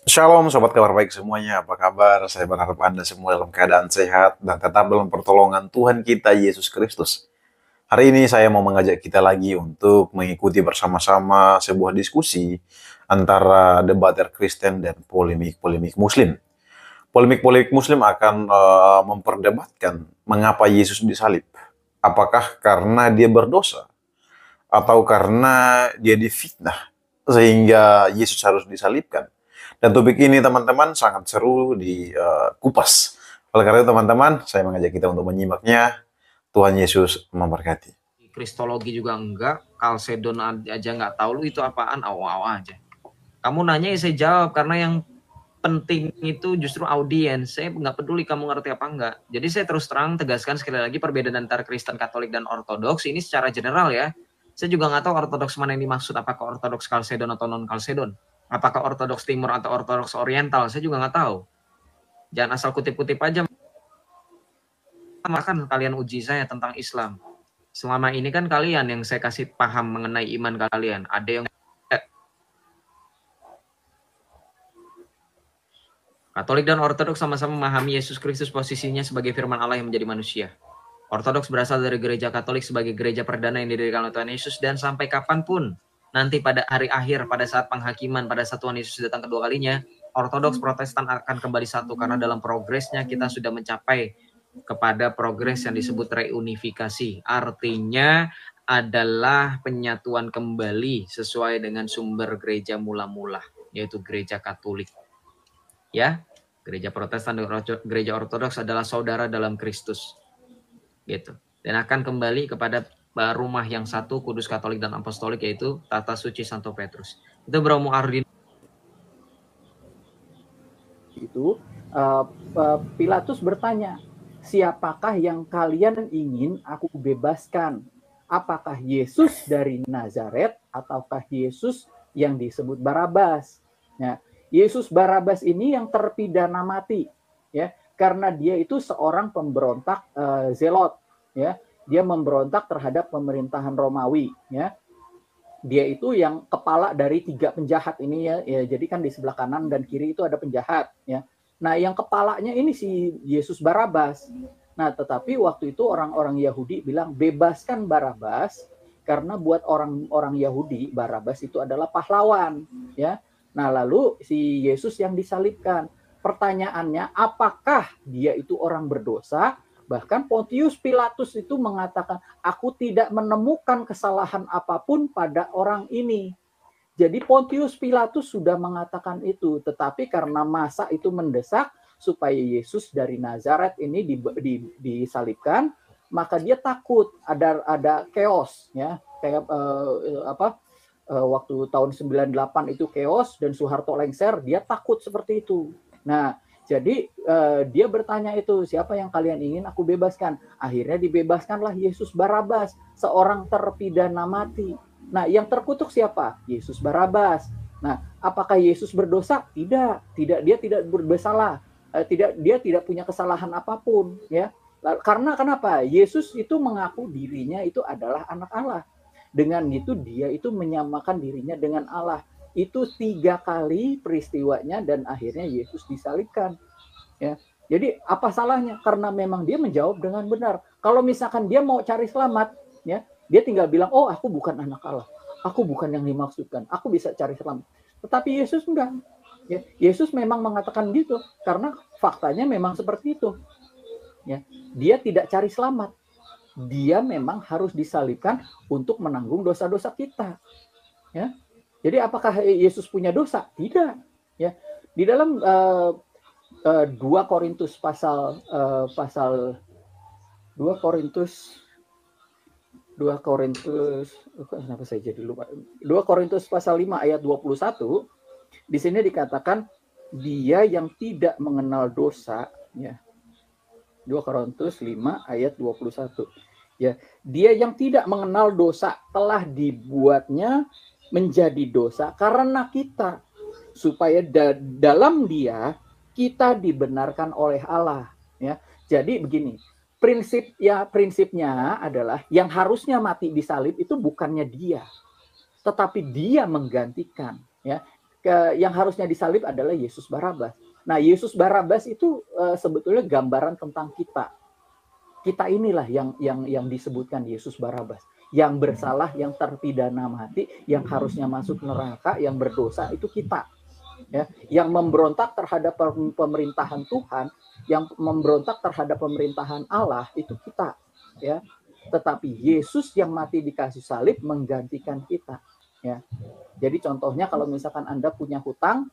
Shalom sobat kabar baik semuanya, apa kabar? Saya berharap Anda semua dalam keadaan sehat dan tetap dalam pertolongan Tuhan kita Yesus Kristus. Hari ini saya mau mengajak kita lagi untuk mengikuti bersama-sama sebuah diskusi antara debater Kristen dan polemik-polemik Muslim. Polemik-polemik Muslim akan memperdebatkan mengapa Yesus disalib. Apakah karena dia berdosa atau karena dia difitnah sehingga Yesus harus disalibkan. Dan topik ini teman-teman sangat seru dikupas. Oleh karena itu teman-teman, saya mengajak kita untuk menyimaknya. Tuhan Yesus memberkati. Kristologi juga enggak, Kalsedon aja nggak tahu, lu itu apaan, awa-awa aja. Kamu nanya ya saya jawab, karena yang penting itu justru audiens. Saya nggak peduli kamu ngerti apa enggak. Jadi saya terus terang tegaskan sekali lagi perbedaan antara Kristen, Katolik, dan Ortodoks ini secara general ya. Saya juga nggak tahu Ortodoks mana yang dimaksud, apakah Ortodoks Kalsedon atau non-Kalsedon. Apakah Ortodoks Timur atau Ortodoks Oriental, saya juga nggak tahu. Jangan asal kutip-kutip aja. Makan kalian uji saya tentang Islam. Selama ini kan kalian yang saya kasih paham mengenai iman kalian. Ada yang Katolik dan Ortodoks sama-sama memahami Yesus Kristus posisinya sebagai firman Allah yang menjadi manusia. Ortodoks berasal dari gereja Katolik sebagai gereja perdana yang didirikan oleh Tuhan Yesus, dan sampai kapanpun nanti pada hari akhir, pada saat penghakiman, pada saat Tuhan Yesus datang kedua kalinya, Ortodoks Protestan akan kembali satu, karena dalam progresnya kita sudah mencapai kepada progres yang disebut reunifikasi. Artinya adalah penyatuan kembali sesuai dengan sumber gereja mula-mula, yaitu gereja Katolik. Ya, gereja Protestan dan gereja Ortodoks adalah saudara dalam Kristus. Gitu. Dan akan kembali kepada rumah yang satu, kudus, Katolik, dan Apostolik, yaitu Tata Suci Santo Petrus. Itu Bro Muardin. Itu Pilatus bertanya, siapakah yang kalian ingin aku bebaskan? Apakah Yesus dari Nazaret ataukah Yesus yang disebut Barabas? Ya, Yesus Barabas ini yang terpidana mati, ya, karena dia itu seorang pemberontak zelot, ya. Dia memberontak terhadap pemerintahan Romawi, ya. Dia itu yang kepala dari 3 penjahat ini, ya. Jadi kan di sebelah kanan dan kiri itu ada penjahat, ya. Nah, yang kepalanya ini si Yesus Barabas. Nah, tetapi waktu itu orang-orang Yahudi bilang bebaskan Barabas karena buat orang-orang Yahudi Barabas itu adalah pahlawan, ya. Nah, lalu si Yesus yang disalibkan. Pertanyaannya, apakah dia itu orang berdosa? Bahkan Pontius Pilatus itu mengatakan, aku tidak menemukan kesalahan apapun pada orang ini. Jadi Pontius Pilatus sudah mengatakan itu, tetapi karena masa itu mendesak supaya Yesus dari Nazaret ini disalibkan, maka dia takut ada chaos, ya, kayak waktu tahun 98 itu chaos dan Soeharto lengser, dia takut seperti itu. Nah, jadi dia bertanya itu, siapa yang kalian ingin aku bebaskan? Akhirnya dibebaskanlah Yesus Barabas, seorang terpidana mati. Nah, yang terkutuk siapa? Yesus Barabas. Nah, apakah Yesus berdosa? Tidak, dia tidak bersalah. Dia tidak punya kesalahan apapun, ya. Karena kenapa? Yesus itu mengaku dirinya itu adalah anak Allah. Dengan itu dia itu menyamakan dirinya dengan Allah. Itu 3 kali peristiwanya dan akhirnya Yesus disalibkan, ya. Jadi apa salahnya? Karena memang dia menjawab dengan benar. Kalau misalkan dia mau cari selamat, ya, dia tinggal bilang, oh aku bukan anak Allah, aku bukan yang dimaksudkan, aku bisa cari selamat. Tetapi Yesus enggak, ya. Yesus memang mengatakan gitu karena faktanya memang seperti itu, ya. Dia tidak cari selamat, dia memang harus disalibkan untuk menanggung dosa-dosa kita, ya. Jadi apakah Yesus punya dosa? Tidak, ya. Di dalam 2 Korintus pasal 2 Korintus kenapa saya jadi lupa? 2 Korintus pasal 5 ayat 21, di sini dikatakan dia yang tidak mengenal dosa, ya. 2 Korintus 5 ayat 21. Ya, dia yang tidak mengenal dosa telah dibuatnya menjadi dosa karena kita, supaya dalam dia kita dibenarkan oleh Allah, ya. Jadi begini, prinsipnya adalah yang harusnya mati di salib itu bukannya dia, tetapi dia menggantikan, ya. yang harusnya disalib adalah Yesus Barabas. Nah, Yesus Barabas itu sebetulnya gambaran tentang kita. Kita inilah yang disebutkan Yesus Barabas. Yang bersalah, yang terpidana mati, yang harusnya masuk neraka, yang berdosa itu kita. Ya, yang memberontak terhadap pemerintahan Tuhan, yang memberontak terhadap pemerintahan Allah itu kita. Ya, tetapi Yesus yang mati di kayu salib menggantikan kita. Ya, jadi contohnya kalau misalkan Anda punya hutang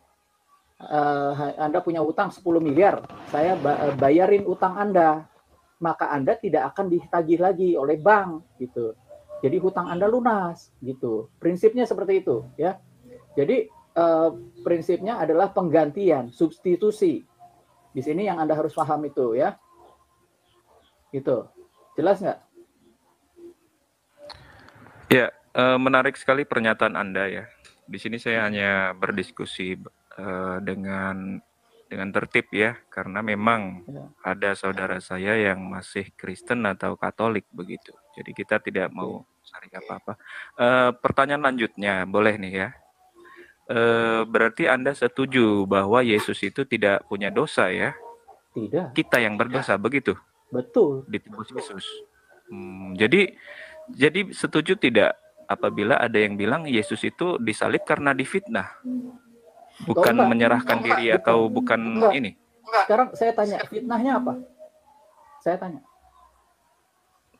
10 miliar, saya bayarin utang Anda, maka Anda tidak akan ditagih lagi oleh bank gitu. Jadi hutang Anda lunas gitu. Prinsipnya seperti itu ya. Jadi prinsipnya adalah penggantian, substitusi. Di sini yang Anda harus paham itu ya. Gitu. Jelas nggak? Ya, menarik sekali pernyataan Anda ya. Di sini saya hanya berdiskusi dengan tertib ya, karena memang ada saudara saya yang masih Kristen atau Katolik begitu. Jadi kita tidak mau cari apa-apa. Pertanyaan lanjutnya, boleh nih ya. Berarti Anda setuju bahwa Yesus itu tidak punya dosa ya? Tidak. Kita yang berdosa begitu? Betul. Ditebus Yesus. Jadi setuju tidak apabila ada yang bilang Yesus itu disalib karena difitnah? Bukan menyerahkan diri atau bukan ini? Sekarang saya tanya, fitnahnya apa? Saya tanya.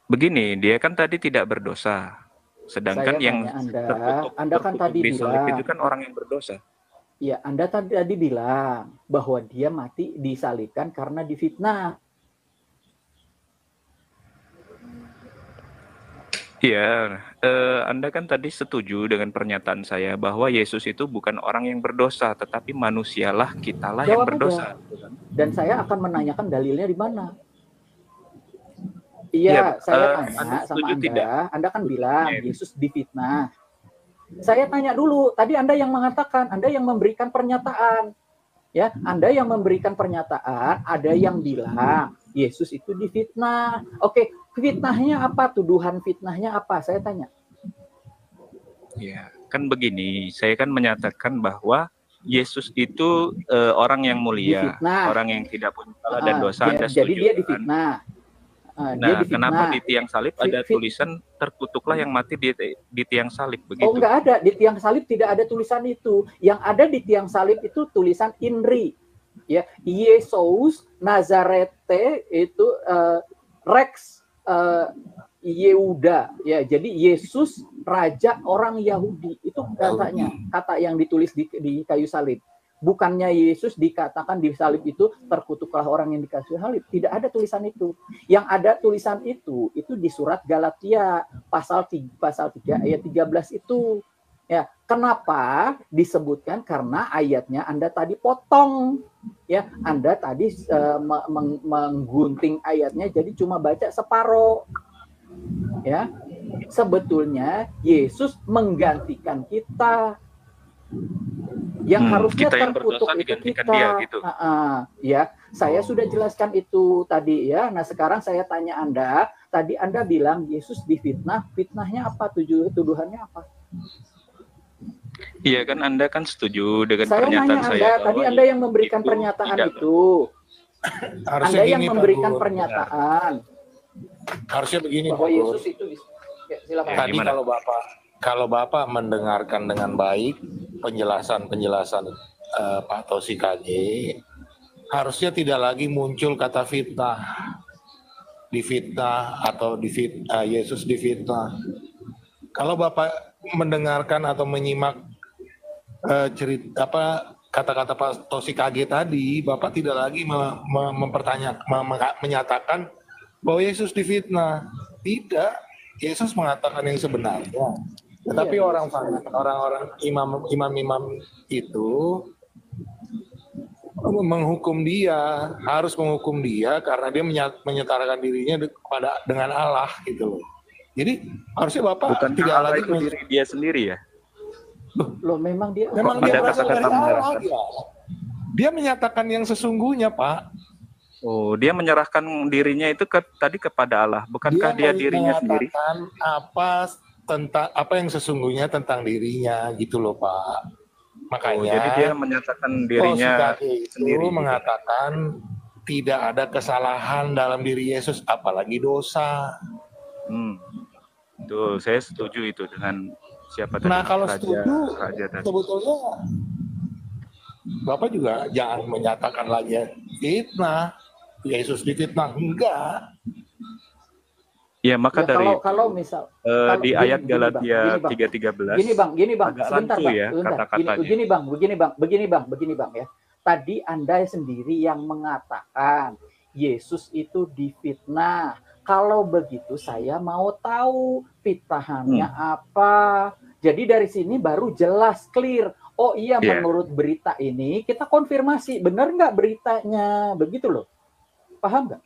Begini, dia kan tadi tidak berdosa. Sedangkan yang Anda kan tadi bilang itu kan orang yang berdosa. Iya, Anda tadi bilang bahwa dia mati disalibkan karena difitnah. Iya, Anda kan tadi setuju dengan pernyataan saya bahwa Yesus itu bukan orang yang berdosa, tetapi manusialah, kitalah yang berdosa. Dan saya akan menanyakan dalilnya di mana. Iya, saya tanya sama Anda. Tidak? Anda kan bilang Yesus difitnah. Saya tanya dulu, tadi Anda yang mengatakan, Anda yang memberikan pernyataan. Ya, Anda yang memberikan pernyataan, ada yang bilang Yesus itu difitnah. Oke, fitnahnya apa? Tuduhan fitnahnya apa? Saya tanya. Ya, kan begini, saya kan menyatakan bahwa Yesus itu orang yang mulia, difitnah. Orang yang tidak punya salah dan dosa. Anda setuju? Jadi dia difitnah. Nah, kenapa di tiang salib ada tulisan terkutuklah yang mati di tiang salib begitu? Oh, enggak ada. Di tiang salib tidak ada tulisan itu. Yang ada di tiang salib itu tulisan INRI. Ya, Yesus Nazarete itu Rex Yehuda. Ya, jadi Yesus raja orang Yahudi. Itu katanya, kata yang ditulis di kayu salib. Bukannya Yesus dikatakan di salib itu terkutuklah orang yang dikasih salib. Tidak ada tulisan itu. Yang ada tulisan itu di surat Galatia pasal 3 ayat 13 itu. Ya, kenapa disebutkan? Karena ayatnya Anda tadi potong. Ya, Anda tadi menggunting ayatnya jadi cuma baca separoh. Ya. Sebetulnya Yesus menggantikan kita. Yang harusnya terkutuk itu kita. Dia, gitu. Ya, saya sudah jelaskan itu tadi ya. Nah, sekarang saya tanya Anda, tadi Anda bilang Yesus difitnah, fitnahnya apa? Tuduhannya apa? Iya kan, Anda kan setuju dengan pernyataan saya. Tadi Anda yang memberikan pernyataan itu. Anda yang memberikan pernyataan. Harusnya begini, bahwa Yesus itu ya, silakan. Tadi kalau Bapak mendengarkan dengan baik penjelasan Pak Tosi KG, harusnya tidak lagi muncul kata fitnah, difitnah atau Yesus difitnah. Kalau Bapak mendengarkan atau menyimak kata-kata Pak Tosi KG tadi, Bapak tidak lagi menyatakan bahwa Yesus difitnah. Tidak, Yesus mengatakan yang sebenarnya. Tetapi orang-orang imam-imam itu harus menghukum dia karena dia menyetarakan dirinya dengan Allah gitu loh. Jadi harusnya Bapak bukan tidak Allah lagi itu diri dia sendiri ya. Loh memang dia berasal dari Allah ya. Dia menyatakan yang sesungguhnya, Pak. Oh, dia menyerahkan dirinya itu tadi kepada Allah, bukankah dia dirinya sendiri? Apa yang sesungguhnya tentang dirinya gitu loh, Pak. Makanya jadi dia menyatakan dirinya itu sendiri. mengatakan tidak ada kesalahan dalam diri Yesus, apalagi dosa. Betul, saya setuju itu dengan siapa tadi? Nah, kalau setuju, raja tadi. sebetulnya Bapak juga jangan menyatakan lagi fitnah, Yesus difitnah, enggak. Ya, maka Ya, dari kalau misal di ayat Galatia 3:13 gini bang, agak sebentar rancu bang, ya kata-katanya. Begini bang ya. Tadi Anda sendiri yang mengatakan Yesus itu difitnah. Kalau begitu saya mau tahu fitnahannya apa. Jadi dari sini baru jelas, clear. Oh iya, menurut berita ini kita konfirmasi benar nggak beritanya, begitu loh. Paham nggak?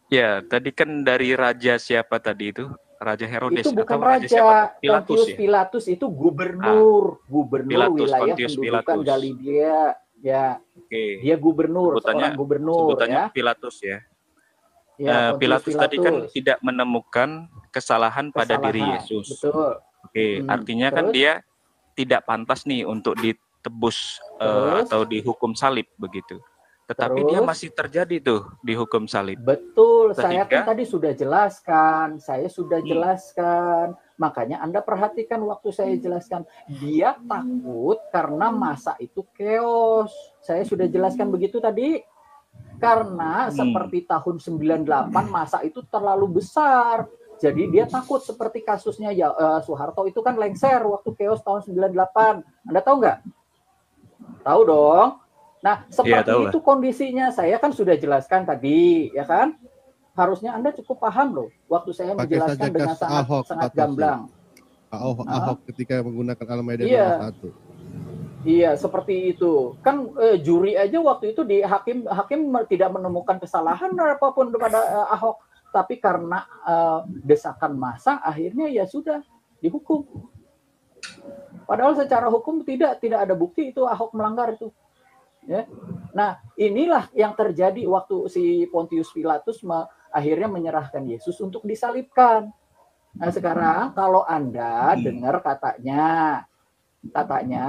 Ya, tadi kan dari raja siapa tadi itu? Raja Herodes itu bukan atau raja, Pilatus, Pilatus itu gubernur Pilatus, wilayah Pontius pendudukan Pilatus. Galilea. Ya, Oke. dia gubernur, seorang gubernur sebutannya ya. Pilatus ya. Ya, Pilatus tadi kan tidak menemukan kesalahan pada diri Yesus. Betul. Oke, artinya kan dia tidak pantas nih untuk ditebus atau dihukum salib begitu. Tetapi dia masih terjadi tuh dihukum salib. Betul, saya kan tadi sudah jelaskan. Makanya Anda perhatikan waktu saya jelaskan. Dia takut karena masa itu chaos. Saya sudah jelaskan begitu tadi. Karena seperti tahun 98 masa itu terlalu besar. Jadi dia takut seperti kasusnya Soeharto itu kan lengser waktu chaos tahun 98. Anda tahu nggak? Tahu dong. Nah, seperti itu kondisinya. Saya kan sudah jelaskan tadi, ya kan? Harusnya Anda cukup paham loh. Waktu saya menjelaskan dengan sangat gamblang. Ahok ketika menggunakan Al-Maidah 1. Iya, seperti itu. Kan juri aja waktu itu di hakim tidak menemukan kesalahan apapun kepada Ahok, tapi karena desakan massa akhirnya ya sudah dihukum. Padahal secara hukum tidak ada bukti itu Ahok melanggar itu. Ya. Nah, inilah yang terjadi waktu si Pontius Pilatus akhirnya menyerahkan Yesus untuk disalibkan. Nah, sekarang kalau Anda dengar katanya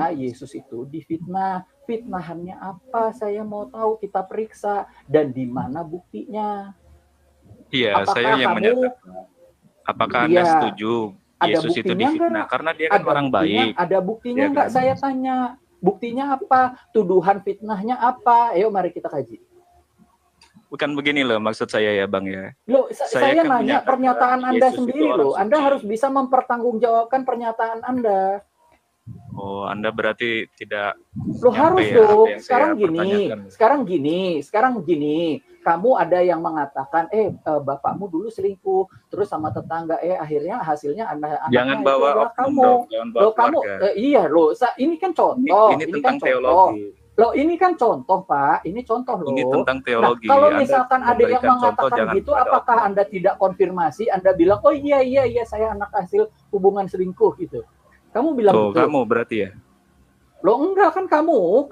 Yesus itu difitnah. Fitnahannya apa? Saya mau tahu, kita periksa. Dan di mana buktinya? Iya, saya yang menyatakan. Apakah Anda setuju Yesus itu difitnah? Karena dia kan orang baik. Ada buktinya nggak? Saya tanya. Buktinya apa? Tuduhan fitnahnya apa? Ayo mari kita kaji. Bukan begini loh maksud saya ya Bang ya. Loh, saya kan nanya pernyataan Anda sendiri loh. Anda harus bisa mempertanggungjawabkan pernyataan Anda. Oh, Anda berarti tidak. Loh harus dong. Sekarang gini. Kamu ada yang mengatakan, bapakmu dulu selingkuh, terus sama tetangga, akhirnya hasilnya anaknya jangan bawa kamu. Loh kamu, iya loh. Ini kan contoh. Ini tentang teologi. Loh ini kan contoh Pak. Ini contoh loh. Ini tentang teologi. Nah, kalau misalkan ada yang mengatakan gitu, apakah Anda tidak konfirmasi? Anda bilang, oh iya saya anak hasil hubungan selingkuh gitu. Kamu bilang betul. Kamu berarti ya? Loh enggak kan kamu.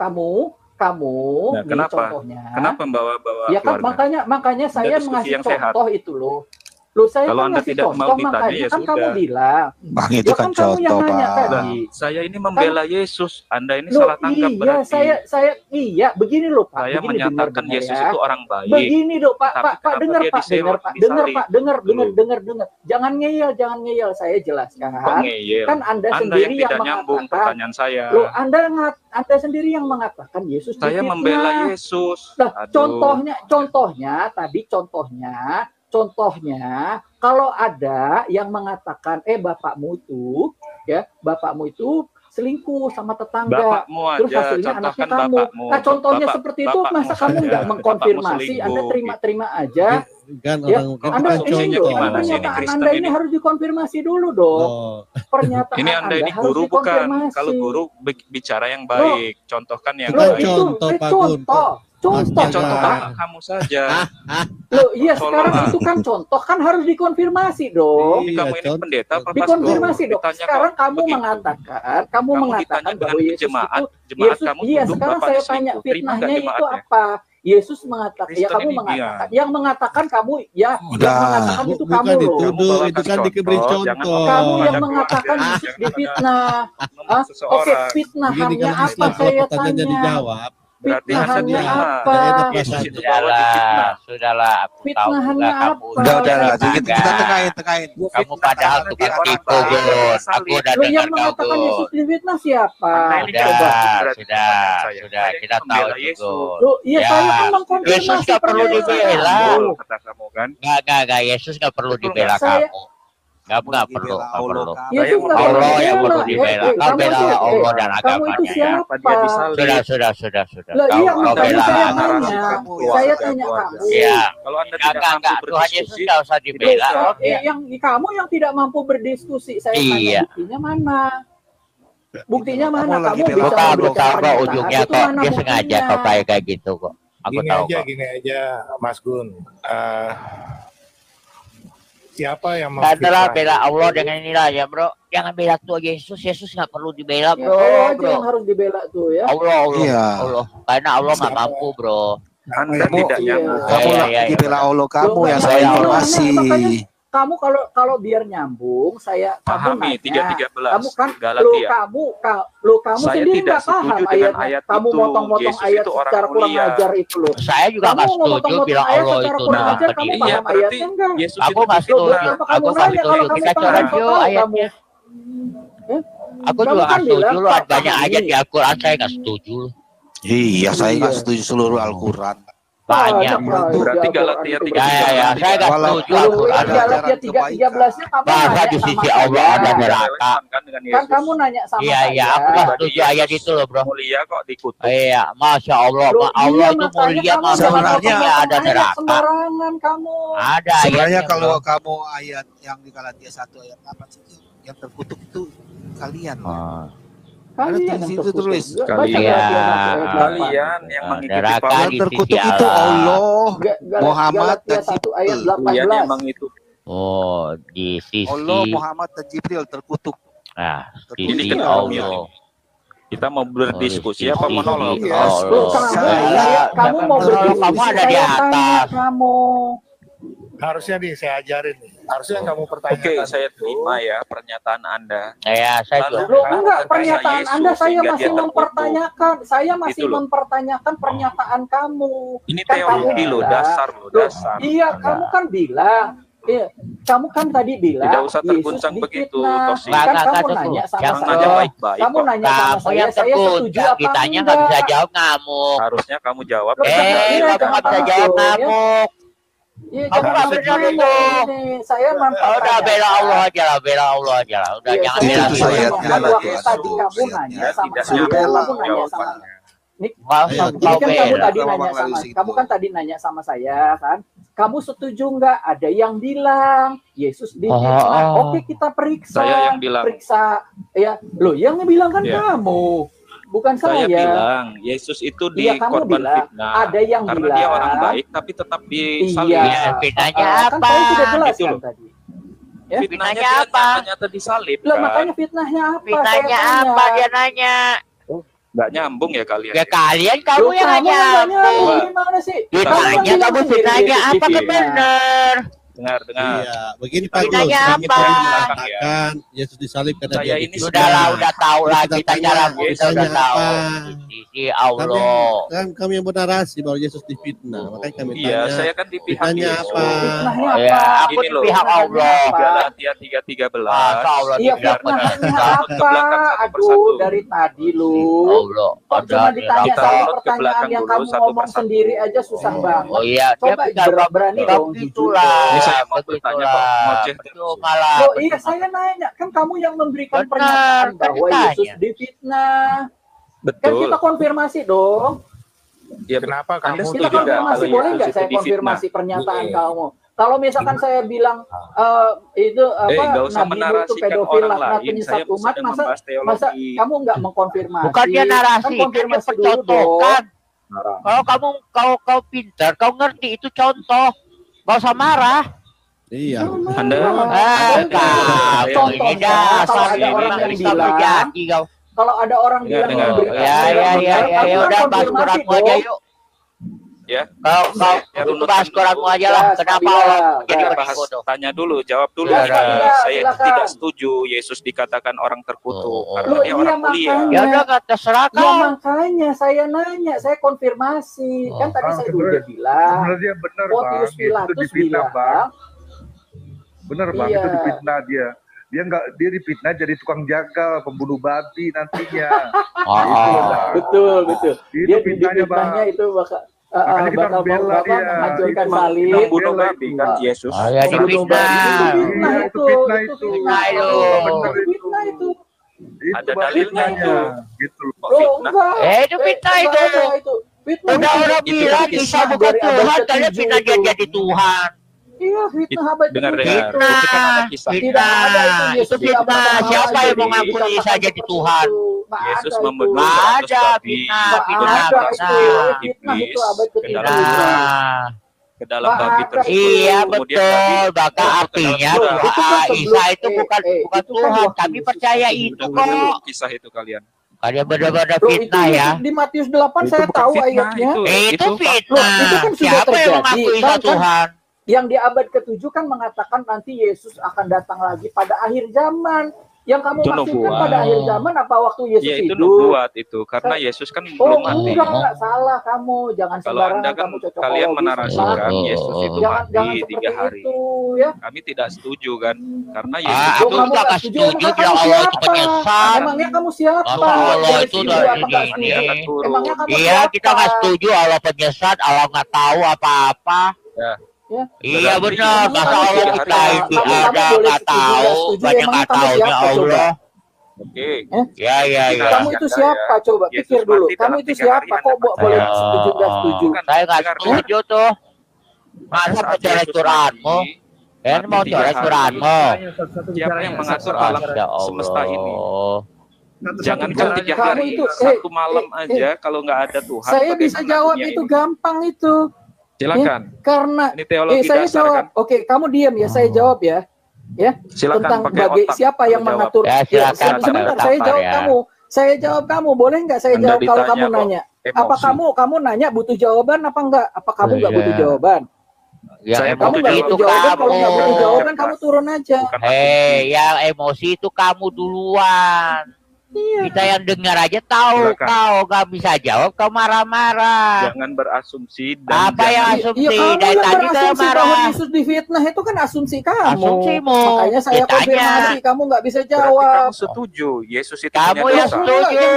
Nah, kenapa? Contohnya. Kenapa membawa ya kan keluarga? makanya saya ngasih contoh itu loh. Loh saya kalau kan Anda ngasih tidak contoh, mau ditanya makanya ya kan sudah. kamu bilang. Bang itu kan kamu yang contoh nanya Pak. tadi. Saya ini membela Yesus. Anda ini Loh, salah tangkap iya, berarti. saya begini loh Pak. Saya begini, menyatakan dengar, Yesus ya. itu orang baik. Begini loh Pak, dengar dia Pak, dengar. Jangan ngeyel. Saya jelaskan. Kan Anda sendiri yang nyambung mengatakan. pertanyaan saya. Loh, Anda sendiri yang mengatakan Yesus saya difitnah. membela Yesus. Nah, contohnya kalau ada yang mengatakan bapakmu itu selingkuh sama tetangga, terus hasilnya anaknya kamu. Nah, contohnya seperti itu, masa kamu nggak mengkonfirmasi? Anda terima aja. Anda pernyataan Anda ini harus dikonfirmasi dulu dong. Pernyataan ini Anda ini guru bukan? Kalau guru bicara yang baik, contohkan yang baik. Contoh kamu saja. Loh iya sekarang itu kan contoh kan harus dikonfirmasi dong. Kamu ini pendeta apa dikonfirmasi dong. Sekarang kamu mengatakan bahwa Yesus itu iya sekarang saya tanya fitnahnya itu apa? Yesus mengatakan, ya Kristen kamu ini mengatakan, yang mengatakan kamu, ya, yang Udah. mengatakan itu Bukan kamu loh. dituduh, itu kan diberi Jangan contoh. Kamu yang Pada mengatakan keluarga, Yesus jangan difitnah. ngomong seseorang. Oke, Begini fitnahannya kalau apa Islam, kalau saya pertanyaannya tanya? dijawab, Berarti Anda Fitnahannya terima apa? Yesus itu bahwa difitnah. Sudahlah, aku tahu juga Fitnahannya kamu apa? Udah, lembaga. kita tekain. Kamu padahal Karena tukang dia orang tipu, baik, Gun. salib. Aku udah Lo dengar yang kau, mengatakan Yesus Gun. difitnah siapa? Anda ini coba berarti Sudah, pertanyaan saya. sudah. Saya Kita tahu membela itu, Yesus. Gun. Lo, iya Ya. saya kan Yesus mengkonfirmasi nggak perlu pernyataan dibela. kamu. Betul kata kamu kan. Nggak. Yesus nggak perlu Betul dibela Saya- kamu. Nggak perlu. Yesus nggak perlu Allah yang perlu dibela. dibela. Kau Kamu bela itu, Allah dan kamu itu agamanya. siapa? Dia disalib. Sudah. Lah Kau iya, kau makanya bela saya anak. tanya. Saya tanya kamu. Iya. Kalau Anda tidak Enggak. mampu Tuhan Yesus berdiskusi, nggak usah dibela. Loh, Oke. yang kamu yang tidak mampu berdiskusi, saya Iya. tanya buktinya mana? Buktinya mana? Kamu lagi Kamu bela bisa Bukan, memberikan kok pernyataan, ujungnya itu kok mana dia sengaja buktinya? kok kayak gitu kok. Aku tahu kok. Gini aja, Mas Gun. Siapa yang Adalah memfitnah? bela Allah dengan inilah ya bro. Jangan bela Tuhan Yesus. Yesus nggak perlu dibela Ya, bro. Allah aja Bro. yang harus dibela tuh ya. Allah. Iya. Karena Allah nggak mampu bro. Anda Kamu- tidak Iya. nyambung. Kamu Iya, lagi iya, bela Allah kamu Loh, yang makanya salah itu, informasi. makanya kamu kalau biar nyambung, kamu Pahami nanya. 3:13 Kamu kan Galatia. kamu Saya sendiri tidak nggak paham setuju dengan ayatnya. ayat Kamu itu. motong-motong Yesus ayat itu orang secara kurang mulia. ajar itu loh. Saya juga Kamu nggak setuju motong-motong bilang ayat Allah secara itu kurang nama ajar, kamu pedih. Iya, paham berarti ayatnya enggak? Yesus Aku itu nggak difitnah. setuju. Kenapa Aku kamu nggak nanya setuju. kalau kamu Kita paham? coret Kok yuk tahu ayatnya. kamu? Aku Kamu juga kan nggak setuju bilang, loh. Pak, Banyak pahami. ayat di Al-Quran saya nggak setuju loh. Iya, saya nggak Iya. setuju seluruh Al-Quran. Banyak. Berarti Galatia 3:13. Ya, saya nggak Walau- setuju Walau- Al-Quran. ada ajaran Galatia 3:13-nya kamu Bahasa nanya di sama sisi saya. Allah ada neraka. Relevan kan dengan Kan Yesus. kamu nanya sama Iya, saya. iya. Aku nggak setuju ayat itu loh bro. Mulia kok dikutuk. Iya, masya Allah. Loh, Allah iya, itu makanya mulia, kamu maha jangan Sebenarnya mulia, motong-motong ada ayat neraka. sembarangan kamu. Ada Sebenarnya ayatnya, kalau bro. kamu ayat yang di Galatia 1 ayat 8 sih, yang terkutuk itu kalian. Oh. Kalian Ada yang di situ terkutuk. tulis. Baca Kalian. Galatia 1 ayat 8. Kalian yang mengikuti Neraka Paulus. Yang di terkutuk sisi itu Allah, Galatia Muhammad dan 1 ayat Jibril. Kalian 18. emang itu. Oh, di sisi Allah, Muhammad dan Jibril terkutuk. di Ini sisi kan Allah. Kita mau berdiskusi Oh, apa di sisi monolog? Iya. Allah. Loh, kamu, kamu mau Kalau berdiskusi, kamu ada di saya tanya atas. kamu. Harusnya saya ajarin nih. Harusnya yang kamu pertanyakan. Oke, saya terima ya pernyataan Anda. Ya, saya juga. Loh enggak, Tentang pernyataan Yesus Anda saya sehingga dia masih terkutuk. mempertanyakan. Saya masih Gitu loh. mempertanyakan pernyataan kamu. Ini Kan teologi kamu loh, bilang, dasar loh, Loh, dasar. iya, kamu kan bilang. Iya, kamu kan tadi bilang Tidak usah Yesus terguncang begitu, difitnah. Tosi. Kan Nggak, kamu terguncang. nanya sama Jangan Nanya saya. baik-baik Kamu kok. nanya sama Kamu saya yang setuju terguncang, apa kitanya nggak bisa enggak? jawab ngamuk. Harusnya kamu jawab. Loh, dengan iya, Kamu baik. nggak bisa jangan jawab langsung, ya. ngamuk. Iya, Kamu jangan nggak langsung benar dulu. itu. Ini saya Udah bela mempertanyakan. Allah aja lah, bela Allah aja lah. Udah Iya, jangan saya bela Itu cuma Tuhan. ayatnya membuat lagi. waktu tadi kamu Ayatnya. nanya Ya, sama tidak saya, nyambung kamu nanya sama jawabannya. ini, Nggak usah Ayo, ini kau kan kamu bela. tadi Sama nanya Bang sama Lalu kamu kan tadi nanya sama saya kan, kamu setuju nggak ada yang bilang Yesus difitnah? Oke, kita periksa. Saya yang bilang. Periksa ya, loh yang bilang kan Ya. kamu, bukan Saya saya. bilang Yesus itu di Iya, kamu korban bilang. fitnah. Ada yang Karena bilang dia orang baik tapi tetap disalib. Iya. Fitnahnya Kan apa? saya sudah jelaskan Gitu loh. tadi. Fitnahnya Fitnahnya dia apa? nyata disalib Lah kan. makanya fitnahnya apa? Fitnahnya Saya tanya. apa dia nanya? Nggak nyambung ya kalian. Ya kalian kamu Loh, yang kamu nanya. yang nyambung gimana sih? Ya Kamu kan tanya bilang kamu sendiri fitnahnya Yesus apa kan difitnah. bener? Dengar. Iya, begini Pak Gus. Fitnahnya Yang apa? kita mengatakan Yesus disalib karena Saya dia ini difitnah. Sudahlah, udah tahu lah Kita kita tanya, cara kita Yesusnya udah tahu. apa? Di sisi Allah. Kami yang bernarasi bahwa Yesus difitnah. Makanya kami Iya, tanya, saya kan di pihak fitnahnya Yesus. apa? Fitnahnya Ya, apa? aku Ini di loh. pihak Allah. Galatia 3:13. Masa Allah Iya, dibilang fitnahnya benar. Runut ke belakang apa? satu Aduh, persatu. dari tadi lu. Allah Kok ada cuma ditanya neraka. Kita saya runut ke pertanyaan belakang yang dulu, kamu satu ngomong persatu. sendiri aja susah banget. Oh iya, Coba berani dong jujur. begitulah. Ini saya mau bertanya kok, ngoceh terus. Betul malah. Loh iya saya nanya, kan kamu yang memberikan Benar, pernyataan kan bahwa ditanya. Yesus difitnah. Kan Betul. kita konfirmasi dong. Ya, Kenapa Anda kamu Kita setuju nggak konfirmasi, kalau boleh Yesus nggak itu saya difitnah? konfirmasi pernyataan Boleh. kamu? Kalau misalkan saya bilang itu nggak usah Nabi Nuh itu menarasikan pedofil, orang laknat, lain. penyesat Saya umat, sedang masa membahas masa teologi. kamu nggak mengkonfirmasi? Bukan dia narasi, Kan kan dia konfirmasi dulu dong. pencontohkan. Kalau kamu kau pintar, kau ngerti itu contoh. Gak usah marah. Iya. Anda Kamu Contohnya, ini dasar kalau ada ini orang yang bisa bilang, terjadi kau. Kalau ada orang Ya, bilang dengar. memberikan Ya saya ya benar, ya kamu kan udah bahas konfirmasi suratmu aja dong. yuk. Ya. Kau itu bahas Quranmu aja lah. Kenapa Allah jadi bahas, bodoh? tanya dulu, jawab dulu. Saya tidak setuju Yesus dikatakan orang terkutuk karena dia orang mulia. Ya udah nggak terserah kau. Ya makanya saya nanya, saya konfirmasi. Kan tadi saya udah bilang. Sebenarnya benar Pontius Bang, Pilatus itu dipitnah Bang. Benar Bang, Iya. itu dipitnah dia. Dia dipitnah jadi tukang jagal, pembunuh babi nantinya. Betul. Itu Dia fitnahnya Bang. dipitnahnya itu Makanya kita bakal bela dia. menghancurkan Itu salib. membunuh babi kan Yesus. Ya dipitnah. Itu fitnah itu. Fitnah itu. Ada dalilnya gitu loh. Kok fitnah? Itu fitnah itu. Udah orang bilang Isa bukan Tuhan, kalian fitnah dia jadi Tuhan. Iya, fitnah abad Dengar ke-7. itu kan ada kisah. Itu fitnah. Siapa yang mengaku Isa jadi Tuhan? Yesus membentuk Nggak 100 ada babi fitnah. dengan Ada iblis itu abad ke dalam Fitnah. ke dalam babi tersebut. Iya Kemudian betul, babi maka masuk ke dalam artinya surga. Isa itu bukan Tuhan. Kami percaya itu Dengar dulu kok. kisah itu kalian. Kalian benar-benar Loh, fitnah itu ya. Di Matius 8 Itu saya bukan tahu fitnah, ayatnya. Itu Loh, fitnah. itu kan sudah Siapa yang terjadi. mengaku Isa Kan Tuhan? yang di abad ke-7 kan mengatakan nanti Yesus akan datang lagi pada akhir zaman. Yang kamu Itu maksudkan nubuat. pada akhir zaman apa waktu Yesus Ya itu hidup? nubuat itu karena Yesus kan belum mati. enggak salah kamu. Jangan Kalau sembarangan Anda kan kamu cocok kalian menarasikan Oh. Yesus itu jangan mati 3 seperti hari. itu ya. Kami tidak setuju kan karena Yesus Aku Loh, itu kamu nggak nggak setuju emang bilang kamu Allah itu siapa? penyesat. Emangnya kamu siapa? Masa Allah Dari itu situ udah apa nggak ini. setuju? dia akan turun. Emangnya kamu Iya, siapa? kita nggak setuju Allah penyesat, Allah nggak tahu apa-apa. Ya. Iya Berarti benar, masa kamu Allah siapa? ciptain di Kamu ada boleh nggak setuju, tahu, nggak setuju, banyak emangnya nggak kamu tahunya siapa, coba? Allah. Oke. Ya ya ya. Kamu itu siapa? Coba Yesus pikir dulu. mati Kamu dalam itu 3 hari, siapa? Kok Anda boleh percaya? setuju nggak setuju? Bukan, Saya nggak dengar setuju tuh. Masa Pada mau saat coret Yesus Quranmu? mati, Kan mati mau 3 coret hari. Quranmu? Siapa yang mengatur alam Masya semesta ini? Allah. Jangankan 3 Kamu hari, itu, 1 malam aja kalau nggak ada Tuhan. Saya bisa bagaimana jawab dunia itu ini? gampang itu. Silakan. Karena Ini teologi saya dasar jawab. kan? Oke, kamu diam ya. Saya jawab ya. Ya. Silakan Tentang pakai otak. siapa yang Jawab. mengatur. Ya, silakan pakai sebentar, otak, saya Pak, jawab ya. kamu. Saya jawab kamu. Boleh nggak saya Anda jawab kalau ditanya kamu kok. nanya? Emosi. Apa kamu nanya butuh jawaban apa enggak? Apa kamu nggak Iya. butuh jawaban? Yang Saya Kamu emosi nggak itu butuh jawaban. Kalau nggak butuh kamu. jawaban, kamu turun aja. Bukan asumsi. Yang emosi itu kamu duluan. Kita yang dengar aja tahu, Silakan. kau nggak bisa jawab, kau marah-marah. Jangan berasumsi dan Apa yang jangan asumsi? Iya, kamu Dari yang tadi saya berasumsi bahwa marah. Yesus difitnah itu kan asumsi kamu. Asumsimu. Makanya saya Ditanya. konfirmasi, kamu nggak bisa berarti jawab. kamu setuju Yesus itu Kamu punya yang dosa. setuju.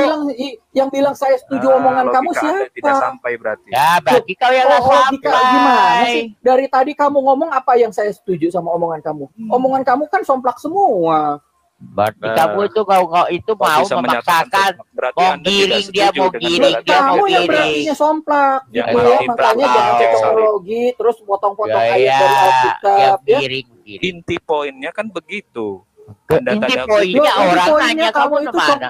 Yang bilang saya setuju omongan kamu logika Anda tidak siapa? sampai berarti. Ya, berarti kau yang nggak Logika gimana sampai. sih? Dari tadi kamu ngomong apa yang saya setuju sama omongan kamu? Omongan kamu kan somplak semua. Berarti Nah. kamu itu kau itu Kok mau bisa memaksakan menyatakan berarti mau Anda tidak giring dia, setuju mau dengan giring pendapat dia, mau Kamu yang giring. berartinya somplak Ya, gitu ya. emang Makanya somplak. jangan Salib. cocokologi terus potong-potong Ya, ayat dari Alkitab yang ya. giring. Inti poinnya kan begitu. Inti Tanda poinnya Loh, orang poinnya nanya kamu kamu itu kemana?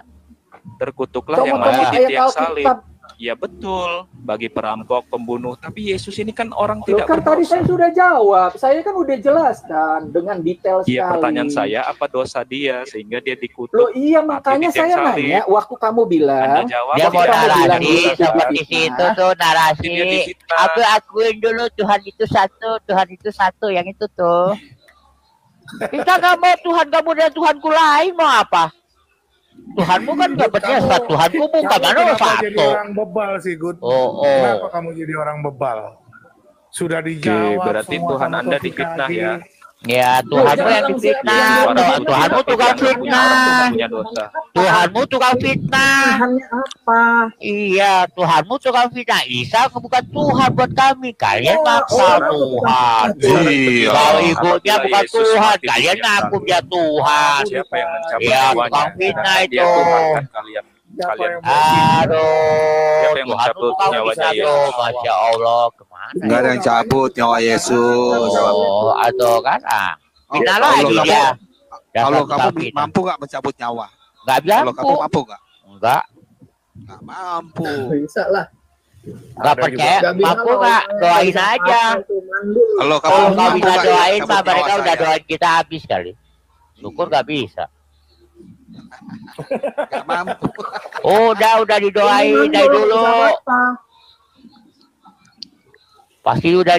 terkutuklah yang Comot-comot mati di ayat tiang salib. Alkitab. Ya betul, bagi perampok, pembunuh. Tapi Yesus ini kan orang Loh, tidak kan tadi saya berdosa. sudah jawab. Saya kan udah jelaskan dengan detail sekali. Iya, pertanyaan saya apa dosa dia sehingga dia dikutuk? Loh iya mati makanya di tiang saya salib. nanya waktu kamu Anda bilang jawab Dia mau Kamu bilang narasi gitu, seperti difitnah. situ tuh narasi. Dia difitnah. Aku akuin dulu Tuhan itu satu, yang itu tuh. Kita nggak mau Tuhan kamu dan Tuhanku lain, mau apa? Tuhanmu kan nggak berjasa, Tuhanku bukan mana Kenapa jadi satu. orang bebal sih, Gun? Oh. Kenapa kamu jadi orang bebal? Sudah dijawab. berarti semua Tuhan sama Anda Taufik difitnah Hadi. ya. Ya Tuhanmu yang difitnah, Tuhanmu tukang fitnah, punya dosa. Tuhanmu tukang fitnah. Tuhannya apa? Iya, Tuhanmu tukang fitnah. Isa bukan Tuhan buat kami. Kalian maksa Tuhan. Iya. Kalau ibunya Apabila bukan Yesus Tuhan, mati di kalian tiang ngaku salib, dia Tuhan. siapa yang mencabut Iya, jiwanya? tukang fitnah Dia itu. Tuhan kan kalian. Siapa Kalian yang mau Aduh, Siapa yang Tuhan mencabut tukang nyawanya fitnah Yesus? tuh. Masya Allah, kemana? Nggak ada yang cabut nyawa Yesus. Oh, atau kan? Fitnah Kalau lagi kamu- dia. Kalau Dasar kamu tukang fitnah. mampu nggak mencabut nyawa? Nggak Kalau kamu mampu. mampu nggak? Enggak. Nggak mampu. Bisa lah. Nggak percaya, mampu nggak? Doain aja. Kalau kamu Kalau nggak mampu bisa nggak doain, cabut mah nyawa mereka udah saya? doain kita habis kali. Syukur nggak bisa. Nggak mampu. Udah didoain dari dulu. Pasti udah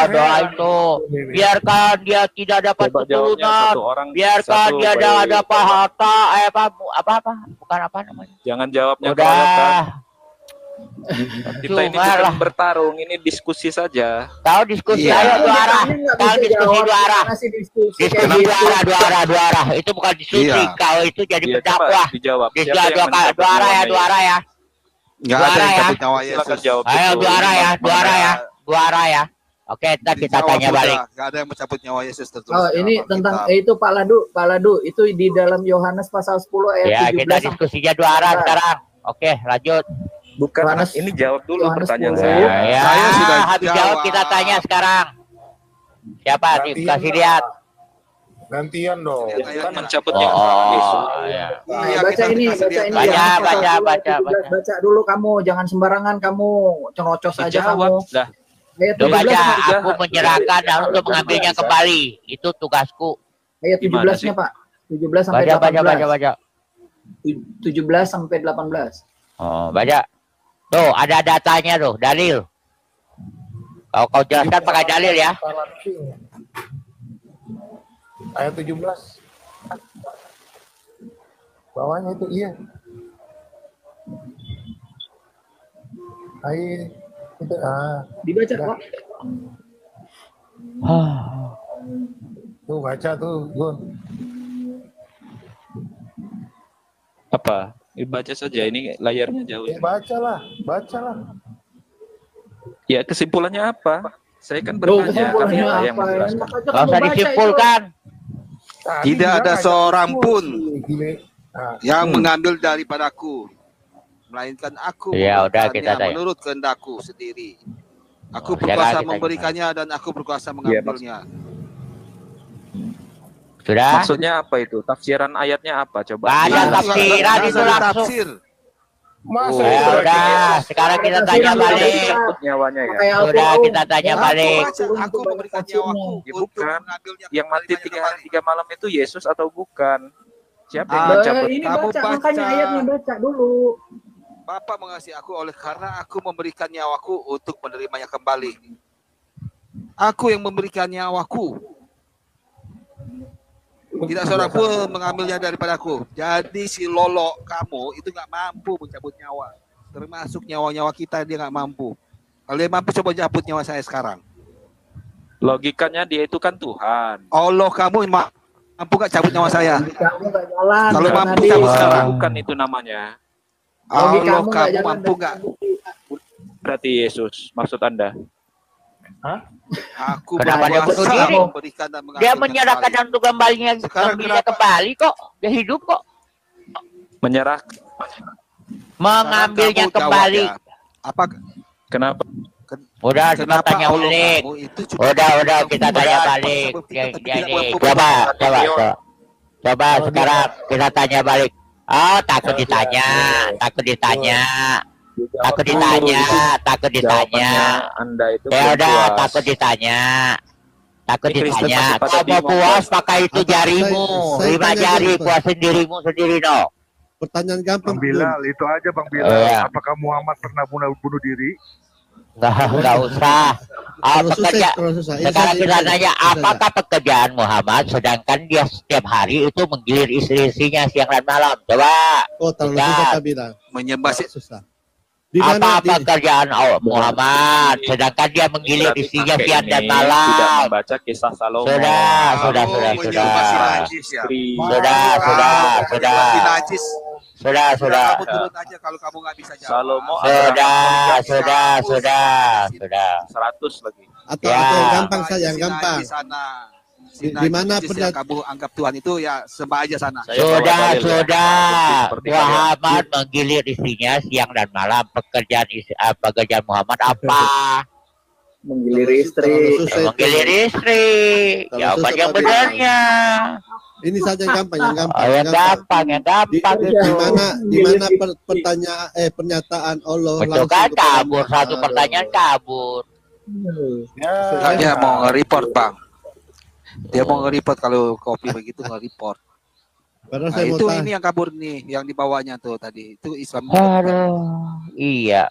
doain tuh. Biarkan dia tidak dapat Coba jawabnya keturunan. satu orang, Biarkan satu dia baik. ada harta, bukan apa namanya. Jangan jawabnya Udah. keroyokan. Kita ini Cuma bukan lah. bertarung, ini diskusi saja. Tahu diskusi, Iya. ayo dua arah. Tahu diskusi dua arah. Diskusi Diskusi dua arah. Itu bukan diskusi. Iya. Kau itu jadi Iya, pendakwah. coba dijawab. Diskusi Siapa yang mencabut dua arah ya, nyawanya dua arah ya. Nggak Dua ada arah yang ya. cabut nyawa Silakan Yesus. jawab. Ayo betul. dua arah ya, dua arah ya, dua arah ya. Oke, ntar kita Dijawab tanya udah. balik. Nggak ada yang mencabut nyawa Yesus tertulis. Oh, dalam ini Alkitab. tentang itu Pak Ladu, itu di dalam Yohanes pasal 10 ayat Ya, 17. kita diskusinya dua arah sekarang. Oke, lanjut. Bukan, Yohanes- ini jawab dulu Yohanes pertanyaan 10. saya. Ya, Saya sudah habis jawab. jawab kita tanya sekarang. Siapa nih? Gantian Kasih lah. lihat. Gantian dong. Bukan mencabut Oh, nyawa Yesus. ya. Iya, baca kita ini, dikasih lihat. Baca, Yohanes pasal baca, 10 ayat baca, 17. Baca dulu kamu, jangan sembarangan kamu, cerocos aja kamu. Jawab dah. Ayat Coba 17, aja, juga. aku menyerahkan dan untuk mengambilnya kembali. Itu tugasku. ayat Gimana 17-nya, Pak. 17 sampai Baca, 18. baca. 17 sampai 18. Oh, baca. Tuh, ada datanya tuh, dalil. Kau jelaskan pakai dalil ya. Ayat 17. Bawahnya itu iya. Ayat itu Dibaca, Pak. tuh baca tuh, Gun. Apa? Baca saja, ini layarnya jauh. Ya, bacalah. Ya, kesimpulannya apa? Saya kan Tuh, bertanya, kami kesimpulannya yang apa? menjelaskan. Enak aja Gak kamu usah baca disimpulkan. Tadi Tidak bilang ada ayat seorang 10. pun Gile. Nah, yang mengambil daripadaku, melainkan aku Ya, udah, kita memberikannya tanya. menurut kehendakku sendiri. Aku Oh, berkuasa silakan kita memberikannya dan aku berkuasa mengambilnya. Sudah? Maksudnya apa itu? Tafsiran ayatnya apa? Coba. Gak ada Iya, tafsiran nggak itu usah langsung. ditafsir. masa Oh, Ya itu udah, sekarang kita tanya balik. Cabut nyawanya ya. Kayak Sudah, Al-Qur'an. kita tanya Aku balik. baca, aku memberikan nyawaku Ya, untuk bukan. mengambilnya. Yang mati mengarimanya 3 hari kembali. 3 malam itu Yesus atau bukan? Siapa yang Ah, mencabut? Ini Kamu baca, baca. makanya ayatnya baca dulu. Bapa mengasihi aku oleh karena aku memberikan nyawaku untuk menerimanya kembali. Aku yang memberikan nyawaku. Tidak seorang pun mengambilnya daripadaku. Jadi si Lolo kamu itu nggak mampu mencabut nyawa. Termasuk nyawa-nyawa kita dia nggak mampu. Kalau dia mampu coba cabut nyawa saya sekarang. Logikanya dia itu kan Tuhan. Allah kamu mampu nggak cabut nyawa saya? Kamu nggak jalan. Kalau Bang mampu Adi. cabut sekarang. Bukan itu namanya. Logika Allah nggak kamu jalan mampu dari nggak? tadi. Berarti Yesus maksud Anda. Aku Kenapa dia bunuh berkuasa diri? memberikan dan mengambilnya Dia menyerahkan kembali. untuk kembalinya Sekarang mengambilnya kenapa? kembali kok. Dia hidup kok. Menyerah. Mengambilnya Sekarang kamu kembali. jawab ya. Apa Kenapa? Udah, kita kenapa tanya Allah balik. kamu itu cuma Udah, kita tidak tanya dapat balik. sebab kita Ya, tapi ya, tidak nih. mampu Coba Oh, sekarang kita tanya balik. Oh, takut ditanya, takut ditanya, takut ditanya, takut ditanya. Jawabannya Anda itu Ya belum udah, puas. takut ditanya. Takut Ini Kristen ditanya. masih pada Kau mau bingung, puas Bos. pakai itu Apa, jarimu. saya 5 tanya jari dulu, Pak. puasin dirimu sendiri no. Pertanyaan gampang. Bang Bilal, itu aja Bang Bilal. Iya. Apakah Muhammad pernah bunuh diri? Enggak usah. Kalau susah, Pekerja, kalau susah. Ini sekarang saya- kita ini tanya, saya- apakah pekerjaan Muhammad sedangkan dia setiap hari itu menggilir istri-istrinya siang dan malam? Coba. Oh, terlalu Tidak. susah Pak Bilal. menyembah si Susah. Di mana Apa pekerjaan Muhammad sedangkan dia menggilir Berarti istrinya kakek siang dan ini tidak malam? membaca kisah Salomo. Sudah. kamu menyembah si najis ya. Sudah. Si najis. Sudah. Kamu turun aja kalau kamu nggak bisa jawab. Salomo Sudah. 100 lagi. atau Ya. atau yang gampang Sembah saya aja yang si gampang. najis sana. Si Di mana najis pernah- yang kamu anggap Tuhan itu ya sembah aja sana. Saya bawa dalil ya. Seperti kalian. Muhammad menggilir istrinya siang dan malam. Pekerjaan Muhammad apa? Menggilir Terlalu istri. susah itu. Menggilir istri. Kalau Jawaban susah, yang Pak benarnya. Ini saja yang gampang, yang gampang. Oh, yang gampang Di, itu. di mana pertanyaan pernyataan Allah Betul langsung kan, kepada kabur satu Aduh. pertanyaan kabur. Enggak, dia mau nge-report Bang. Dia mau nge-report kalau kopi begitu nge-report. Padahal Nah, saya mau itu tanya. ini yang kabur nih, yang dibawanya tuh tadi. Itu Islam. Aduh, iya.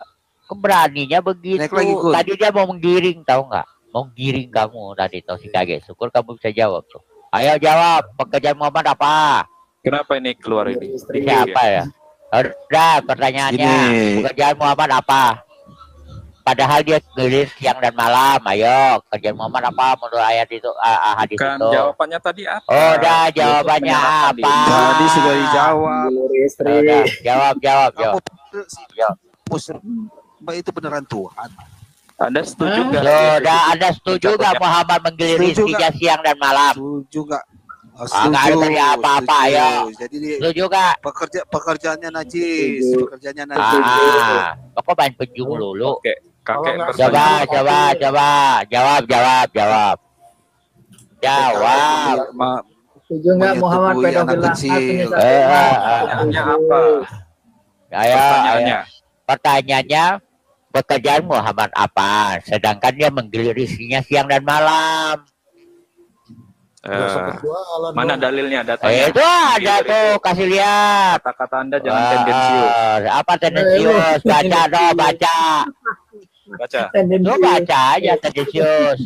Keberaninya begitu. Naik lagi, Kun. Tadi dia mau menggiring, tahu nggak? Mau giring kamu tadi tahu si kaget. Syukur kamu bisa jawab tuh. Ayo jawab, pekerjaan Muhammad apa? Kenapa ini keluar ini? Siapa ya? Udah pertanyaannya, pekerjaan Muhammad apa? Padahal dia gelir siang dan malam. Ayo, kerjaan Muhammad apa menurut ayat itu, hadis Kan itu? jawabannya tadi apa? Oh, udah jawabannya apa? Tadi sudah dijawab. Udah, jawab. Mbak itu beneran Tuhan. Anda setuju nggak? Sudah, Anda setuju nggak Muhammad menggilir istrinya siang dan malam? Setuju nggak? Nggak ada tadi apa-apa, ayo. Jadi dia Setuju nggak? pekerjaannya najis. Pekerjaannya najis. Kok main penjung lulu? Oke, kakek Coba. Jawab. Setuju nggak Muhammad pedofil Pertanyaannya apa? Ayo. Pertanyaannya. Pertanyaannya, pekerjaan Muhammad apa? Sedangkan dia menggilir istrinya siang dan malam. Mana dalilnya, datanya? Itu ada tuh, kasih lihat. Kata-kata Anda jangan tendensius. Apa tendensius? Baca. Lu baca aja tendensius.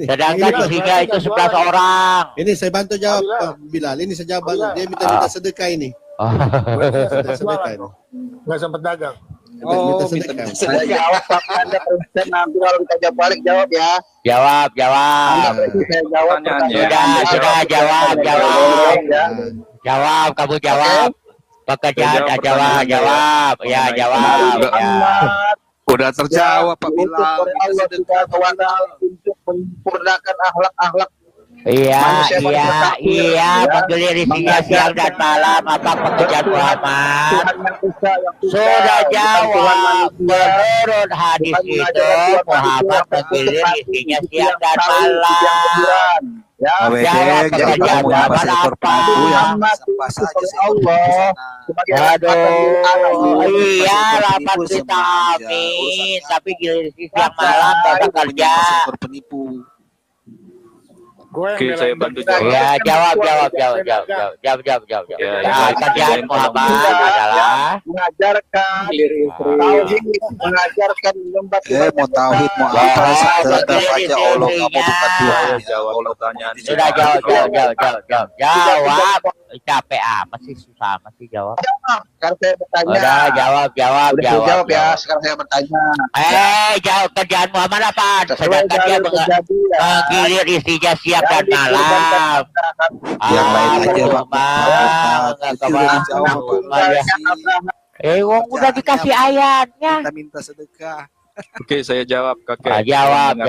Sedangkan istrinya itu 11 orang. Ini saya bantu jawab, Pak Bilal. Ini saya jawab. Dia minta sedekah ini. Sedekah ini. Nggak sempat dagang. Minta sedekah. Saya jawab Pak, Anda presiden, nanti kalau kita jawab balik jawab ya. Jawab. Saya jawab Sudah, jawab. Jawab, kamu jawab. Pekerjaan, jawab. Ya, jawab. Ya. Udah terjawab Pak Bilal. Allah Subhanahu wa Ta'ala untuk menyempurnakan akhlak-akhlak. Iya, menggilir istrinya siang dan malam. Apa pekerjaan Muhammad? Sudah jawab. Menurut hadis itu Muhammad menggilir istrinya siang dan malam. Jawab pekerjaan Muhammad apa? Iya, rapat kita amin. Tapi gilir istri siang malam tidak kerja. Oke, saya bantu jawab. Ya, jawab. Kerjaan Muhammad adalah mengajarkan tauhid, mengajarkan lembat. Mau tauhid, mau apa? Tetap aja Allah nggak mau bukan Tuhan. Jawab pertanyaan. Sudah jawab. Capek masih susah, masih jawab. Sekarang saya bertanya. Udah, jawab. Jawab ya. Sekarang saya bertanya. Jawab kerjaan Muhammad apa? Sedangkan dia menggilir istrinya siang dan malam. Yang lain aja Pak. Wong udah dikasih ayatnya. Minta sedekah. Oke, saya jawab, kakek. Jawab.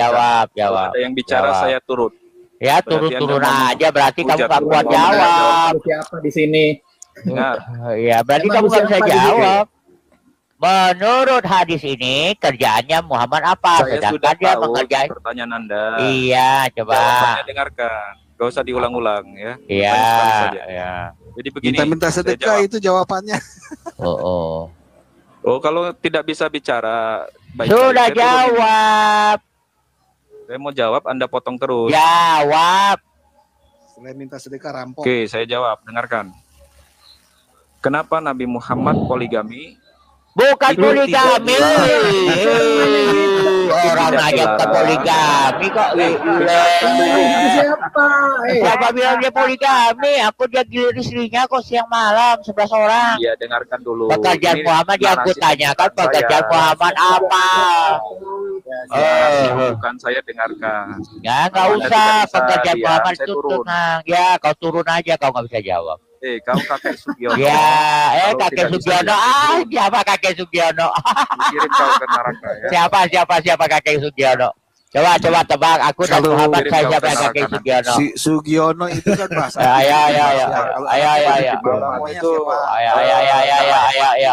Ada yang bicara, saya turut. Ya, turun aja, berarti kamu gak kuat jawab. Siapa di sini? Ya, berarti kamu gak bisa jawab. Menurut hadis ini, kerjaannya Muhammad apa? Saya sedangkan sudah dia tahu mengerjakan pertanyaan Anda. Iya, coba. Jawabannya dengarkan. Gak usah diulang-ulang ya. Iya. Jadi begini. Minta sedekah itu jawabannya. Oh, kalau tidak bisa bicara baik. Sudah jawab. Saya mau jawab, Anda potong terus. Jawab. Selain minta sedekah rampok. Oke, saya jawab. Dengarkan. Kenapa Nabi Muhammad poligami? Bukan poligami. Orang aja bukan poligami kok. Siapa bilang dia poligami? Aku dia gilir istrinya kok siang malam 11 orang. Iya, dengarkan dulu. Pekerjaan Muhammad yang aku tanyakan pekerjaan Muhammad apa? Bukan, saya dengarkan. Ya nggak usah, pekerjaan Muhammad itu tenang. Ya kau turun aja, kau nggak bisa jawab. Kau kakek Sugiono. Ya, kakek Sugiono. Siapa kakek Sugiono? Kirim kau ke neraka ya. Siapa kakek Sugiono? Coba tebak. Aku dan Muhammad siapa kakek Sugiono? Sugiono itu kan bahasa. Ayo.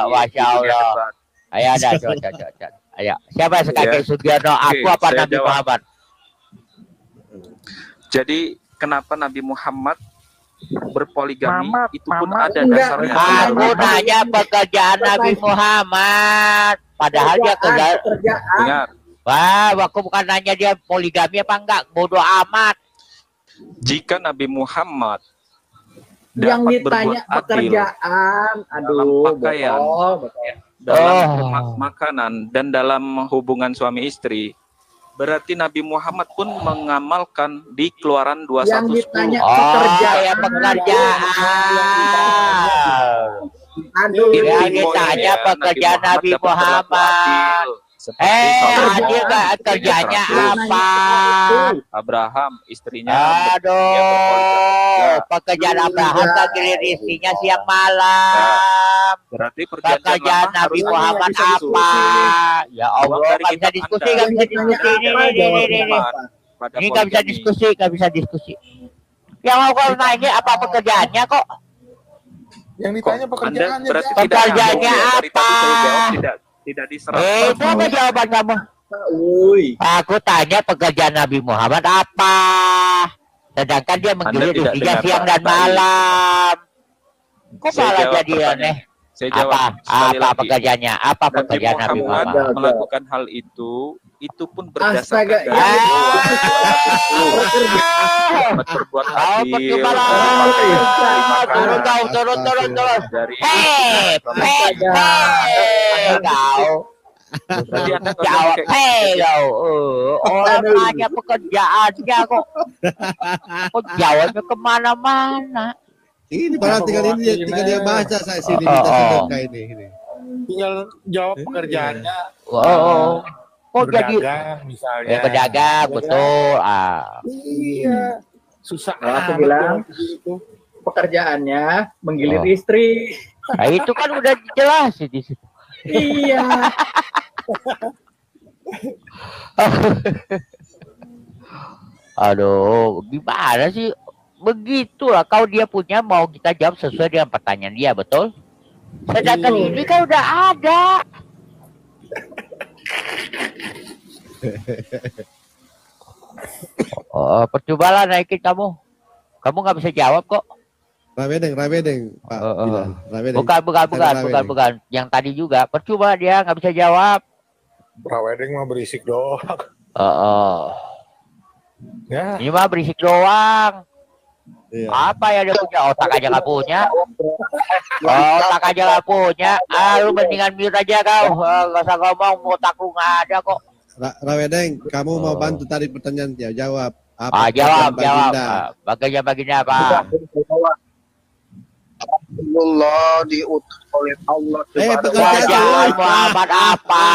Masya Allah. Ayo, coba. Ayo, siapa kakek Sugiono? Aku apa Nabi Muhammad? Jadi kenapa Nabi Muhammad berpoligami? Itu pun ada dasarnya. Aku nanya pekerjaan Nabi Muhammad. Padahal dia kerjaan. Dengar. Wah, aku bukan nanya dia poligami apa enggak. Bodoh amat. Jika Nabi Muhammad Yang dapat ditanya berbuat adil pekerjaan, dalam aduh, pakaian, betul. dalam makanan, dan dalam hubungan suami istri. Berarti Nabi Muhammad pun mengamalkan di Keluaran Yang 21:10. ditanya ya pekerjaan. Aduh, yang ditanya pekerjaan Nabi Muhammad. Adil gak kerjanya apa? Abraham, istrinya Aduh, pekerjaan Abraham gilir istrinya siang malam. Berarti pekerjaan Nabi Muhammad apa? Ya Allah, nggak bisa diskusi, nggak bisa diskusi. Ini nggak bisa diskusi, nggak bisa diskusi. Yang mau kau nanya apa pekerjaannya kok? Yang ditanya pekerjaannya. Pekerjaannya apa? Tidak diserap. Itu apa jawaban kamu? Aku tanya pekerjaan Nabi Muhammad apa? Sedangkan dia menggilir istrinya siang dan malam. Kok malah jadi aneh? Apa pekerjaannya? Apa pekerjaan Nabi Muhammad? Melakukan hal itu pun berdasarkan berbuat adil. Turun. Hei, kau. Jawab, kau. Orang nanya pekerjaannya kok jawabnya kemana-mana. Ini berarti tinggal dia baca saya sini minta sedekah ini. Tinggal jawab pekerjaannya. Kok jadi misalnya. Pedagang, betul. Iya. Susah. Aku bilang pekerjaannya menggilir istri. Nah, itu kan udah jelas di situ. Iya. Aduh, gimana sih? Begitulah kau dia punya mau kita jawab sesuai dengan pertanyaan dia, betul? Sedangkan ini kan udah ada. Percobalah naikin kamu. Kamu nggak bisa jawab kok. Rawedeng, Pak. Bukan. Yang tadi juga. Percuma dia nggak bisa jawab. Rawedeng mah berisik doang. Ya. Ini mah berisik doang. Iya. Apa ya dia punya? Otak aja nggak punya. Lu mendingan mute aja kau. Nggak usah ngomong, otak lu nggak ada kok. Rawedeng, kamu mau bantu tadi pertanyaan dia? Jawab. Jawab. Bagian baginda apa? Allah diutus oleh Allah. Pekerjaan Muhammad apa?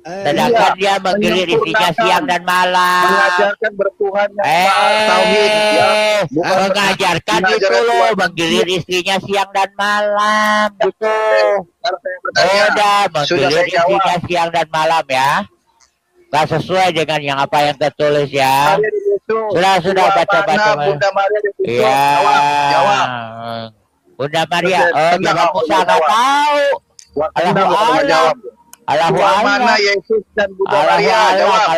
Sedangkan dia menggilir istrinya siang dan malam. Mengajarkan bertuhan tauhid. Mengajarkan itu loh, menggilir istrinya siang dan malam gitu. Udah menggilir istrinya siang dan malam ya. Gak sesuai dengan yang apa yang tertulis ya. Sudah baca. Bunda Maria diutus. Iya. Bunda Maria. Jangan Musa nggak tahu. Allahu alam. Mana Yesus dan Bunda Maria? Jawab.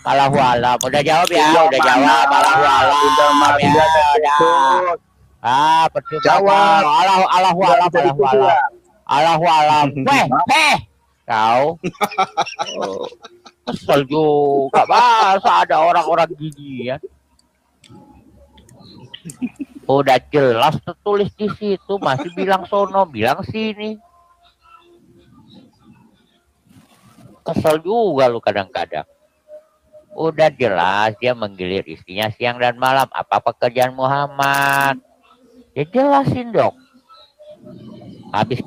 Allahu alam. Udah jawab ya. Udah jawab. Allahu alam. Bunda Maria diutus. Percuma. Jawab. Allahu alam. Kau. Kesel juga masa ada orang-orang gini ya. Udah jelas tertulis di situ, masih bilang sono, bilang sini. Kesel juga lu kadang-kadang. Udah jelas dia menggilir istrinya siang dan malam. Apa pekerjaan Muhammad? Ya jelasin dong. Habis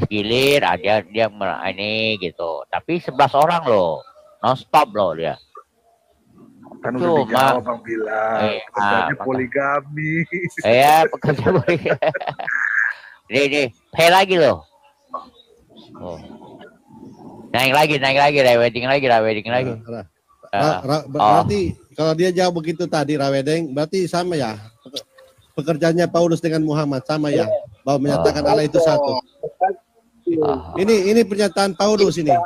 gilir aja dia ini gitu. Tapi 11 orang loh. Non-stop loh dia. Kan udah dijawab Bang bilang. Pekerjaannya poligami. Iya, pekerja poligami. Nih, pay lagi loh. Naik lagi, wedding lagi. Berarti kalau dia jawab begitu tadi Rawedeng, berarti sama ya? Pekerjaannya Paulus dengan Muhammad sama ya? Bahwa menyatakan Allah itu satu. Ini pernyataan Paulus ini.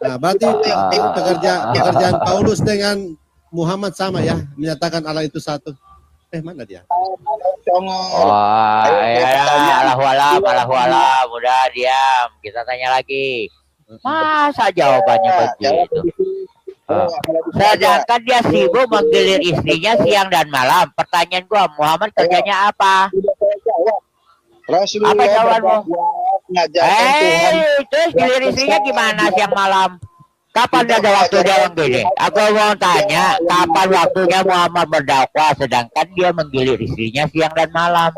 Nah, berarti pekerjaan Paulus dengan Muhammad sama ya, menyatakan Allah itu satu. Mana dia? Allahu alam. Udah diam. Kita tanya lagi. Masa jawabannya begitu? Sedangkan dia sibuk menggilir istrinya siang dan malam. Pertanyaan gua, Muhammad kerjanya apa? Apa jawabanmu? Terus gilir istrinya gimana siang malam? Kapan ada waktu dia begini? Aku mau tanya, kapan waktunya Muhammad berdakwah sedangkan dia menggilir istrinya siang dan malam?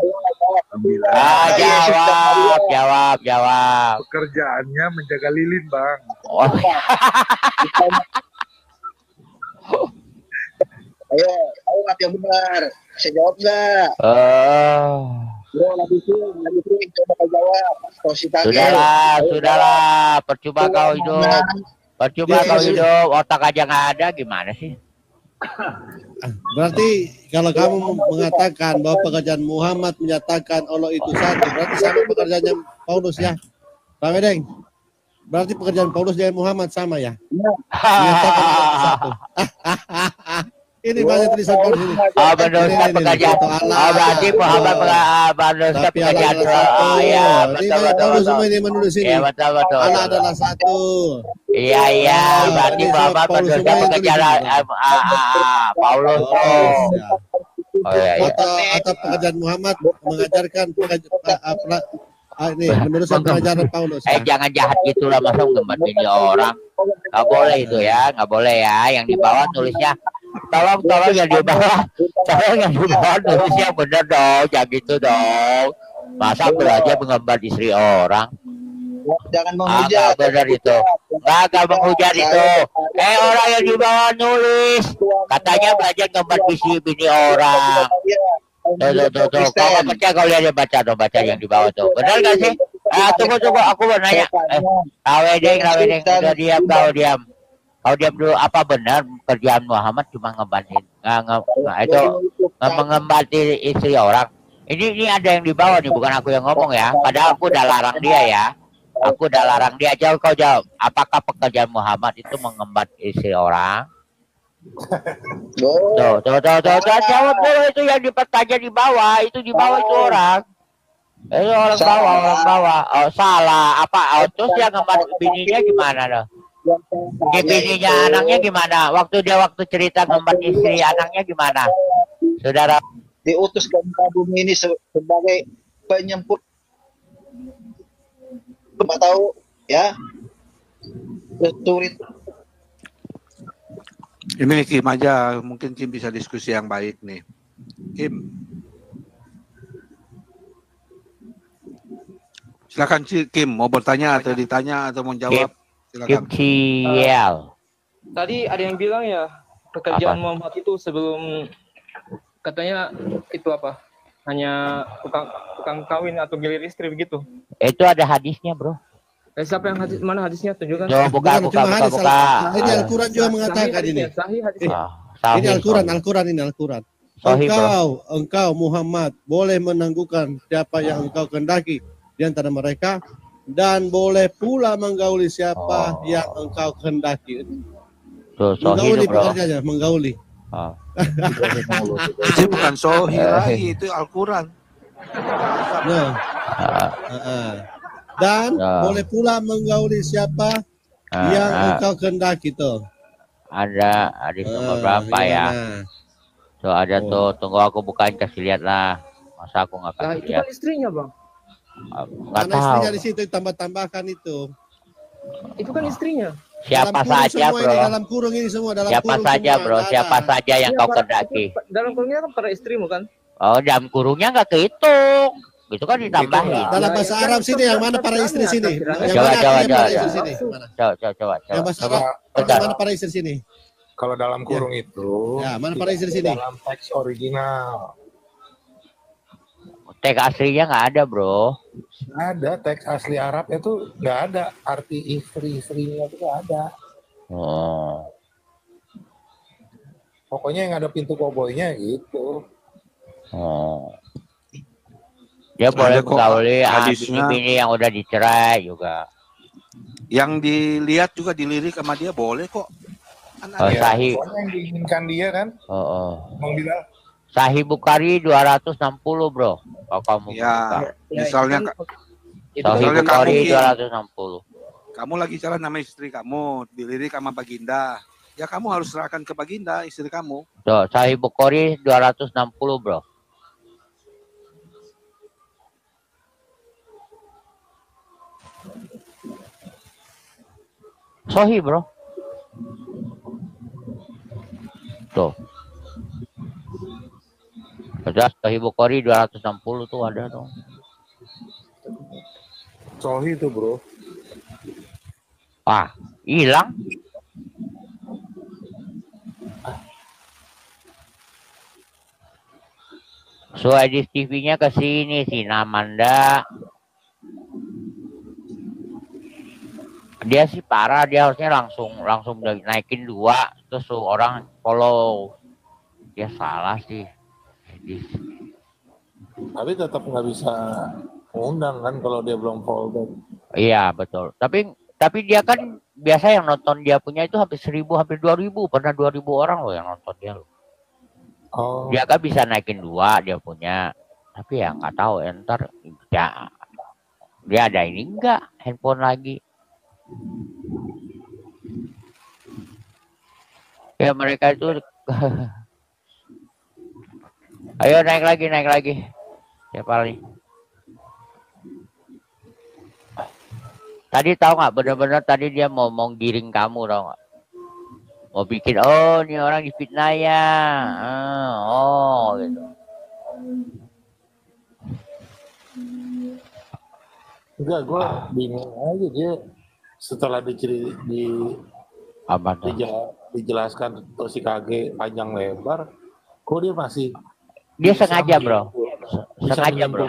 Jawab. Pekerjaannya menjaga lilin, Bang. Oh. Ayo yang benar. Saya jawab nggak? Sudahlah. Percuma kau hidup. Otak aja nggak ada, gimana sih? Berarti kalau kamu mengatakan bahwa pekerjaan Muhammad menyatakan Allah itu satu, berarti sama pekerjaannya Paulus ya, Pak Wedeng? Berarti pekerjaan Paulus dengan Muhammad sama ya? Menyatakan Allah itu satu. Ini banyak tulisan Paulus ini. Mendosa pekerjaan. Berarti Muhammad mendosa pekerjaan. Ya, betul. Paulus semua ini menulis ini. Ya, betul. Allah adalah satu. Iya. Berarti Muhammad mendosa pekerjaan Paulus. Atau pekerjaan Muhammad mengajarkan ini meneruskan pengajaran Paulus. Jangan jahat gitulah, masa menggembat ini orang. Nggak boleh itu ya, nggak boleh ya. Yang di bawah tulisnya tolong yang di bawah, tulisnya bener dong, jangan gitu dong. Masa belajar mengembat istri orang? Jangan menghujat. Bener itu. Nggak menghujat itu. Orang yang di bawah nulis katanya belajar mengembat istri bini orang. Tuh. Kalau percaya kau lihat dia baca yang di bawah tuh. Benar nggak sih? Tunggu. Aku mau nanya. Rawedeng. Udah diam kau diam. Kau diam dulu. Apa benar kerjaan Muhammad cuma ngebatin? Mengembatin istri orang. Ini ada yang di bawah nih, bukan aku yang ngomong ya. Padahal aku udah larang dia ya. Aku udah larang dia. Jawab kau jawab. Apakah pekerjaan Muhammad itu mengembat istri orang? Tuh, jawab dulu itu yang dipertanya di bawah, itu di bawah itu orang. Itu orang bawah. Oh, salah. Apa? Terus yang ngembat bininya gimana loh? Bininya anaknya gimana? Waktu cerita ngembat istri anaknya gimana? Saudara diutus ke bumi ini sebagai penyempurna. Bapak tahu ya? Turit. Ini Kim aja, mungkin Kim bisa diskusi yang baik nih. Kim. Silakan Kim, mau bertanya atau ditanya atau mau jawab? Silakan. Tadi ada yang bilang ya, pekerjaan Muhammad itu sebelum katanya itu apa? Hanya tukang kawin atau gilir istri begitu. Itu ada hadisnya, Bro. Siapa yang mana hadisnya? Tunjukkan. Buka. Ini Al-Quran juga mengatakan ini. Ini Al-Quran. Engkau Muhammad boleh menangguhkan siapa yang engkau kehendaki di antara mereka dan boleh pula menggauli siapa yang engkau kehendaki. Menggauli pekerjaannya, menggauli. Itu bukan sohi lagi, itu Al-Quran. Dan boleh pula menggauli siapa yang engkau kehendaki tuh. Ada hadis nomor berapa ya? Tuh ada tuh, tunggu aku bukain kasih lihat lah. Masa aku nggak kasih lihat? Itu kan istrinya, Bang. Nggak tahu. Istrinya di situ tambah-tambahkan itu. Itu kan istrinya. Siapa saja, Bro? Dalam kurung ini semua. Siapa saja, Bro? Siapa saja yang kau kehendaki? Dalam kurungnya kan para istrimu kan? Oh, dalam kurungnya nggak kehitung. Itu kan ditambahin. Dalam bahasa Arab sini yang mana para istri sini? Coba. Yang bahasa Arab mana para istri sini? Kalau dalam kurung itu, ya mana para istri sini? Dalam teks original. Teks aslinya nggak ada, Bro. Ada teks asli Arab itu nggak ada arti istri-istrinya itu nggak ada. Oh. Pokoknya yang ada pintu koboynya gitu. Oh. Dia boleh menggauli bini yang udah dicerai juga. Yang dilihat juga dilirik sama dia boleh kok. Sahih. Yang diinginkan dia kan? Bang Bilal. Sahih Bukhari 260, Bro. Kalau kamu misalnya Sahih Bukhari 260. Kamu lagi jalan sama istri kamu, dilirik sama baginda. ya kamu harus serahkan ke Baginda, istri kamu. Tuh, Sahih Bukhari 260, bro. Sahih, bro. Tuh. Ada Sahih Bukhari 260 tuh ada tuh. Sohi itu, bro. Ah, hilang. So, edit TV-nya ke sini sih, Namanda. Dia sih parah, dia harusnya langsung naikin 2, terus orang follow. Dia salah sih. Tapi tetap nggak bisa undang kan kalau dia belum follow back. Iya, betul. Tapi dia kan biasa yang nonton dia punya itu hampir 1000, hampir 2000, pernah 2000 orang loh yang nonton dia loh. Oh. Dia kan bisa naikin 2 dia punya. Tapi ya nggak tahu entar ya, dia ada ini enggak handphone lagi. Ya mereka itu ayo naik lagi. Siapa lagi? Tadi tahu nggak, benar-benar tadi dia mau giring kamu, tahu nggak? Mau bikin, oh ini orang difitnah ya, oh gitu. Enggak, gue bingung aja dia setelah dijelaskan si KG panjang lebar, kok dia masih sengaja, bro. Sengaja, bro.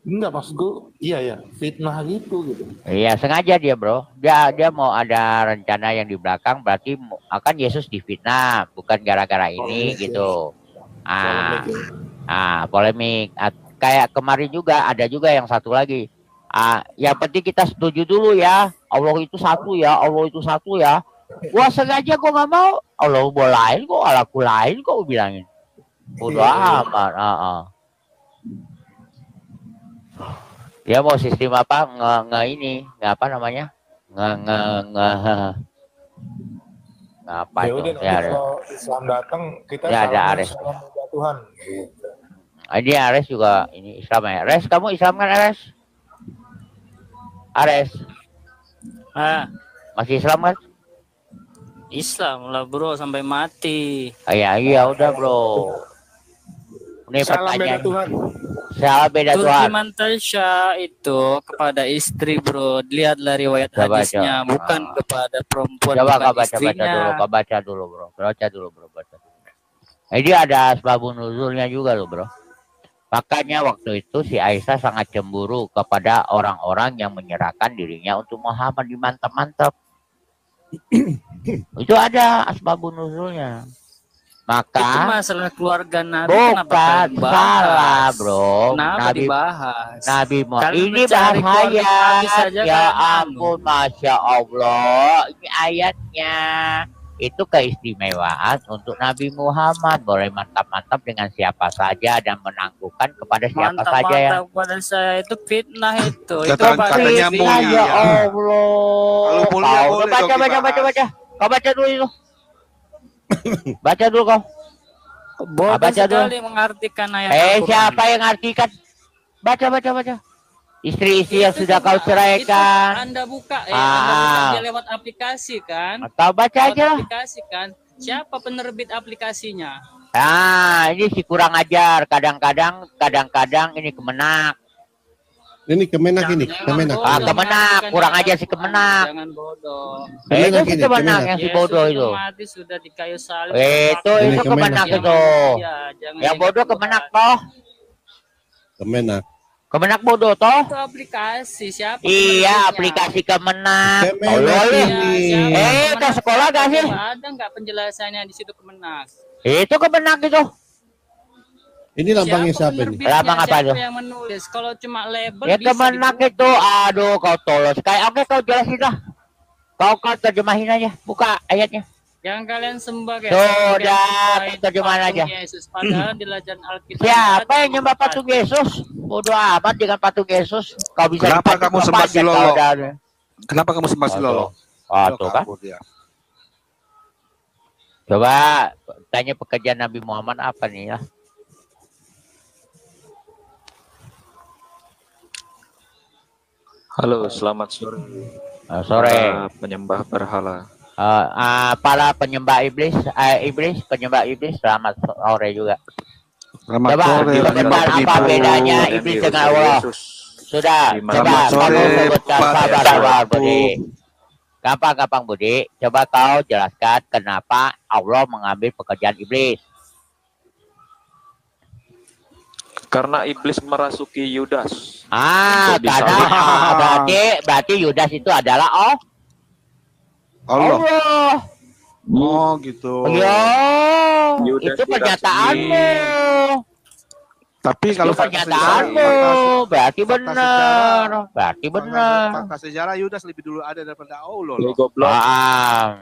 Enggak, maksud gue, iya fitnah gitu. Iya, sengaja dia, bro. Dia mau ada rencana yang di belakang, berarti akan Yesus difitnah, bukan gara-gara ini gitu. Polemik. Kayak kemarin juga ada juga yang satu lagi. Yang penting kita setuju dulu ya. Allah itu satu ya. Gua sengaja gua nggak mau. Allah lain kok, Allahku lain kok bilangin. Udah amat. Dia mau sistem apa? Apa namanya? Apa ya itu? udah, Ya, kalau Islam datang kita ya ada Ares. Tuhan. Gitu. Ini Ares juga ini Islam ya. Ares, kamu Islam kan Ares? Ares. Masih Islam kan? Islam lah, bro, sampai mati. Iya udah, bro. Ini Salam beda Tuhan. Salam beda Tuhan. Turki Mantasya itu kepada istri, bro. Lihatlah riwayat hadisnya, bukan kepada perempuan. Coba baca dulu, bro. Baca dulu. Ini ada asbabun nuzulnya juga loh, bro. Makanya waktu itu si Aisyah sangat cemburu kepada orang-orang yang menyerahkan dirinya untuk Muhammad, dimantap-mantap. Itu ada asbabun nuzulnya. Maka itu masalah keluarga Nabi, bukan salah, bro. Kenapa dibahas? Nabi Muhammad ini bahaya. Ya ampun, Masya Allah. Ini ayatnya. Itu keistimewaan untuk Nabi Muhammad, boleh mantap-mantap dengan siapa saja dan menangguhkan kepada siapa saja ya. Mantap kepada saya itu fitnah itu. Katanya mulia. Ya Allah. Baca. Kau baca dulu itu. Baca dulu kau. Bodoh sekali mengartikan ayat Al-Quran. Siapa yang artikan? Baca. Istri-istri yang sudah kau ceraikan. Anda buka dia lewat aplikasi kan? Atau baca aja. Aplikasi kan? Siapa penerbit aplikasinya? Ini si kurang ajar. Kadang-kadang ini Kemenak. Ini Kemenak ini. Kemenak. Kemenak. Kurang ajar si Kemenak. Jangan bodoh. Itu si Kemenak yang si bodoh itu. Mati sudah di kayu salib. Itu Kemenak itu. Yang bodoh Kemenak toh. Kemenak bodoh toh? Itu aplikasi siapa? Iya, aplikasi Kemenak. Itu sekolah gak sih? Ada nggak penjelasannya di situ Kemenak? Itu Kemenak itu. Ini lambangnya siapa ini? Lambang apa itu? Siapa yang menulis? Kalau cuma label ya Kemenak itu. Aduh, kau tolol. Oke, kau jelasin lah. Kau terjemahin aja. Buka ayatnya. Yang kalian sembah ya. Sudah, terjemahan aja. Yesus, padahal di Lajan Alkitab. Siapa yang nyembah patung Yesus? Bodoh amat dengan patung Yesus. Kau bisa. Kenapa kamu sembah si Lolo? Kenapa kamu sembah si Lolo? Tuh kan. Coba tanya pekerjaan Nabi Muhammad apa nih ya? Halo, selamat sore. Sore. Para penyembah berhala. Para penyembah iblis, penyembah iblis, selamat sore juga. Selamat Coba sore, sebutkan apa bedanya iblis dengan Allah. Sudah, coba kamu sebutkan sabar Budi. Gampang Budi. Coba kau jelaskan kenapa Allah mengambil pekerjaan iblis. Karena iblis merasuki Yudas. Karena berarti Yudas itu adalah Allah. Allah. Oh gitu. Ya, Yudas itu pernyataanmu. Tapi kalau pernyataanmu berarti benar. Berarti benar. Fakta sejarah Yudas lebih dulu ada daripada Allah. Goblok.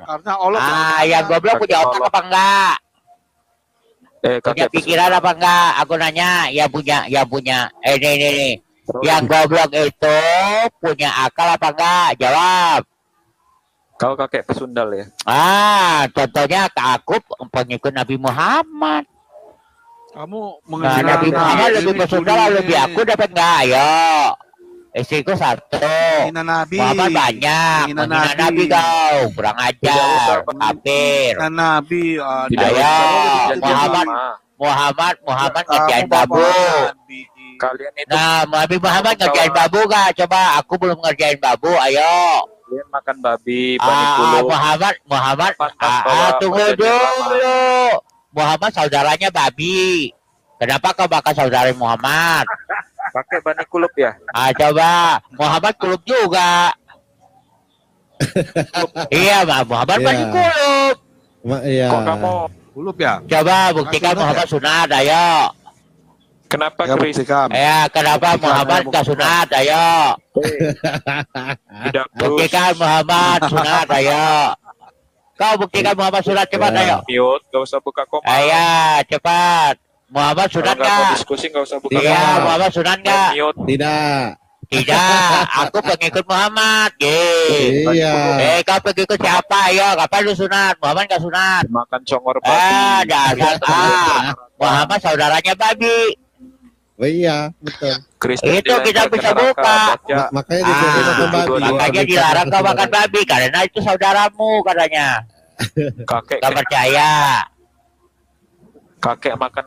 Karena Allah. Yang goblok punya otak apa enggak? Punya pikiran apa enggak? Aku nanya, yang punya. Ini. Yang goblok itu punya akal apa enggak? Jawab. Kau kakek pesundal ya? Contohnya aku pengikut Nabi Muhammad. Kamu Nabi Muhammad lebih pesundal, lebih aku dapat enggak? Ayo. Istriku satu. Muhammad banyak. Menghina Nabi kau. Kurang ajar. Kafir. Nabi. Ayo. Muhammad ngerjain babu. Nabi Muhammad ngerjain babu gak? Coba aku belum ngerjain babu. Ayo. Kalian makan babi, panik Muhammad. Tunggu dulu. Muhammad saudaranya babi. Kenapa kau makan saudara Muhammad? Pakai bani kulup ya? Coba Muhammad kulup juga. Iya, Muhammad bani kulup. Iya. Kok kamu kulup ya? Coba buktikan Muhammad sunat, ayo. Kenapa Kristen? Ya, kenapa Muhammad gak sunat, ayo. Buktikan Muhammad sunat, ayo. Kau buktikan Muhammad sunat, cepat, ayo. Yud, gak usah buka komen. Ayo, cepat. Muhammad sunat nggak? Diskusi nggak usah buka. Iya, Muhammad sunat nggak? Tidak. Aku pengikut Muhammad. Iya. Kau pengikut siapa? Ayo, kapan lu sunat? Muhammad nggak sunat. Makan congor babi. Dasar. Muhammad saudaranya babi. Iya, betul. Itu kita bisa buka. Makanya dilarang kau makan babi karena itu saudaramu katanya. Kakek. Gak percaya. Kakek makan.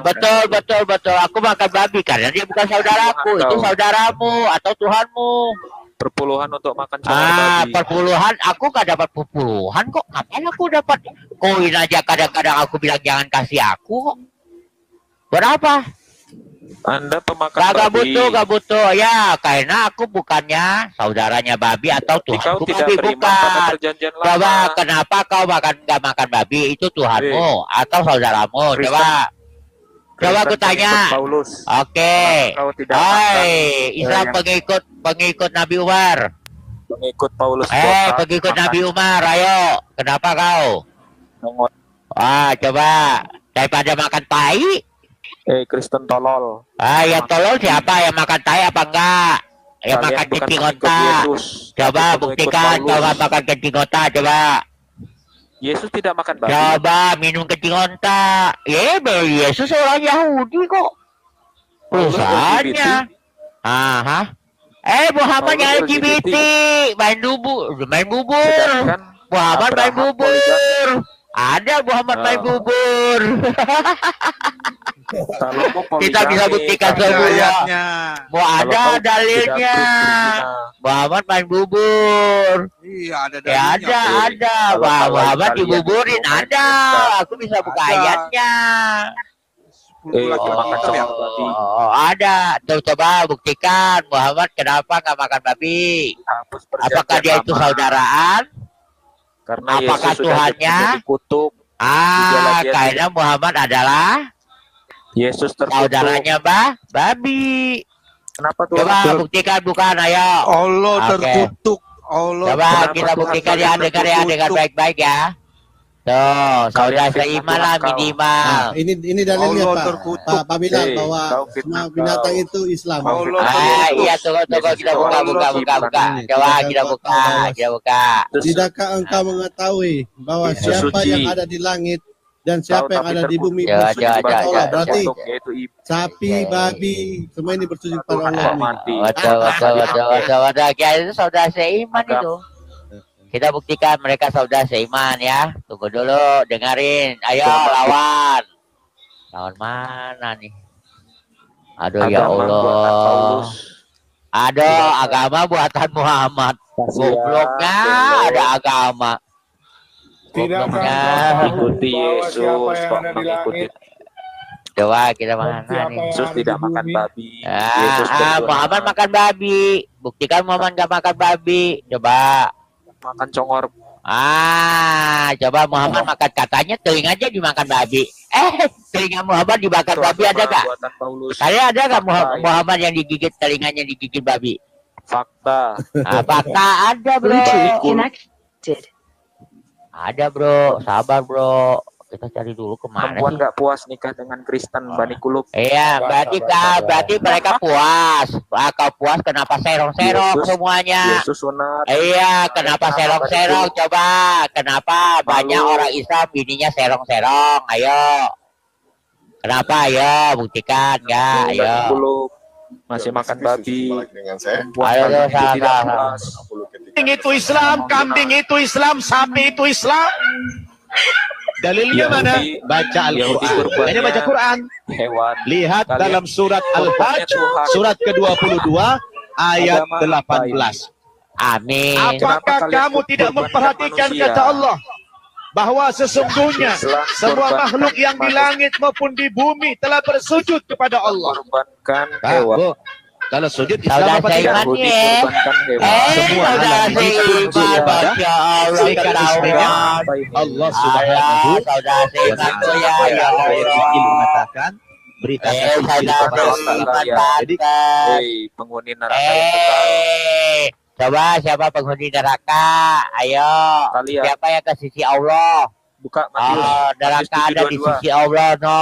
Betul. Aku makan babi karena dia bukan saudaraku, itu saudaramu atau Tuhanmu. Perpuluhan untuk makan babi. Perpuluhan, aku gak dapat perpuluhan kok. Ngapain aku dapat koin aja? Kadang-kadang aku bilang jangan kasih aku kok. Berapa? Anda pemakan babi. Gak butuh. Ya, karena aku bukannya saudaranya babi atau Tuhanku babi, bukan. Coba kenapa kau gak makan babi? Itu Tuhanmu atau saudaramu? Coba aku tanya. Oke. Islam pengikut Nabi Umar. Pengikut Paulus. Pengikut Nabi Umar. Ayo. Kenapa kau? Coba daripada makan tai. Kristen tolol. Yang tolol siapa? Yang makan tai apa enggak? Yang makan kencing otak. Coba buktikan. Coba makan kencing otak. Coba. Yesus tidak makan babi. Coba minum kencing otak. Yesus orang Yahudi kok. Perusahaannya. Muhammad yang LGBT. Main bubur. Muhammad main bubur. Ada Muhammad main bubur. Kita bisa buktikan semua. Mau ada dalilnya. Muhammad main bubur. Iya, ada dalilnya. Ada. Muhammad dibuburin, ada. Aku bisa buka ayatnya. Ada. Tuh coba buktikan Muhammad kenapa nggak makan babi? Apakah dia itu saudaraan? Karena apakah Yesus Tuhannya? Kutub. Karena Muhammad adalah Yesus saudaranya babi. Kenapa Tuhan? Coba buktikan, bukan, ayo. Allah terkutuk. Allah. Coba kita buktikan ya, dengar baik-baik ya. Tuh, saudara Kalian seiman lah fitnah minimal. Nah, ini dalilnya Allah Pak. terkutuk. Pak Bilal Hei, bahwa kau semua fitnah binatang kau. itu Islam. Allah Iya, tunggu, Yesus kita itu buka. Allah Coba, Ini, kita buka. Tidakkah engkau mengetahui bahwa siapa yang ada di langit dan siapa yang ada di bumi Coba, bersujud kepada Allah? Berarti yaitu sapi, babi, semua ini bersujud kepada Allah. mati. Betul. Kayak itu saudara seiman itu. Kita buktikan mereka saudara seiman ya. Tunggu dulu, dengerin. Ayo lawan. Lawan mana nih? Aduh ya Allah. Aduh, agama buatan Muhammad. Gobloknya ada agama. Gobloknya. Ikuti Yesus kok mengikuti. Coba kita mana nih? Yesus tidak makan babi. Muhammad makan babi. Buktikan Muhammad gak makan babi. Coba. Makan congor. Coba Muhammad makan, katanya telinganya dimakan babi. Telinga Muhammad dibakar babi ada gak? Saya ada gak Muhammad yang digigit telinganya digigit babi? Fakta. Fakta ada bro. Ada bro, sabar bro. Kita cari dulu kemana Perempuan sih? nggak puas nikah dengan Kristen Bani Kulub. Iya, berarti mereka puas. Kau puas kenapa serong-serong semuanya? Yesus sunat. Iya, kenapa serong-serong? Coba, kenapa banyak orang Islam bininya serong-serong? Ayo. Kenapa? Ayo, buktikan ya. Ayo. Masih makan babi. Ayo, salah. Kambing itu Islam, kambing itu Islam, sapi itu Islam. Dalilnya mana? Baca Al-Quran. Hanya baca Quran. Hewan. Lihat dalam surat Al-Hajj, surat ke-22 ayat 18. Amin. Apakah kamu tidak memperhatikan kata Allah bahwa sesungguhnya semua makhluk yang di langit maupun di bumi telah bersujud kepada Allah? Hewan. Kalau sujud Islam apa tidak? Semua alam Masya Allah, Allah Subhanahu mengatakan beritakan jadi penghuni neraka coba siapa penghuni neraka? Ayo, siapa yang ke sisi Allah? Buka neraka ada di sisi Allah, no.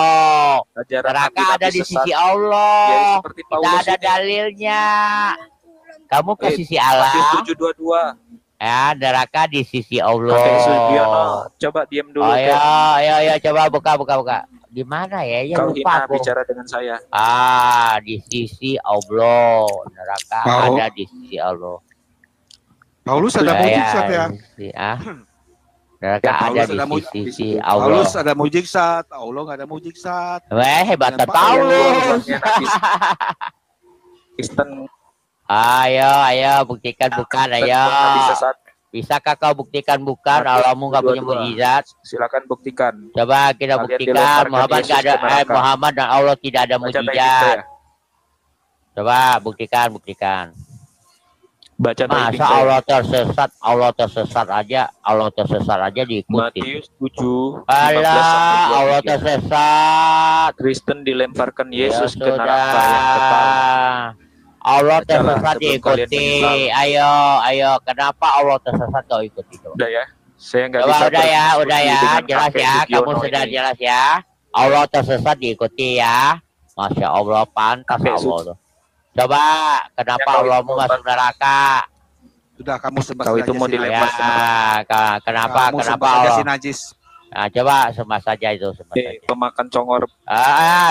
Neraka ada di sisi Allah. Tidak ada dalilnya. Kamu ke sisi Allah. 722. Ya, neraka di sisi Allah. Coba diam dulu. Ayo, coba buka. Di mana ya? Ya kau lupa aku bicara dengan saya. Di sisi Allah. Neraka ada di sisi Allah. Paulus ada mujizat ya. Neraka ada di sisi Allah. Paulus ada mujizat, Allah nggak ada mujizat. Hebat Paulus. Kristen. Ayo, buktikan bukan, ayo. Bisakah kau buktikan bukan? Allahmu nggak punya mujizat. Silakan buktikan. Coba kita buktikan. Muhammad nggak ada, Muhammad dan Allah tidak ada mujizat. Coba buktikan. Baca masa Allah tersesat aja diikuti. Matius 7 Allah tersesat. Kristen dilemparkan Yesus ke neraka yang kekal. Allah tersesat diikuti. Ayo, kenapa Allah tersesat kau ikuti? Udah ya, saya nggak bisa. Udah ya, jelas ya, kamu sudah jelas ya. Allah tersesat diikuti ya. Masya Allah, pantas Allah. Coba, kenapa Allah mau masuk neraka? Sudah kamu sembah kau itu mau dilempar ke neraka. Kenapa Allah? Najis. Nah, coba sembah saja itu. Pemakan congor.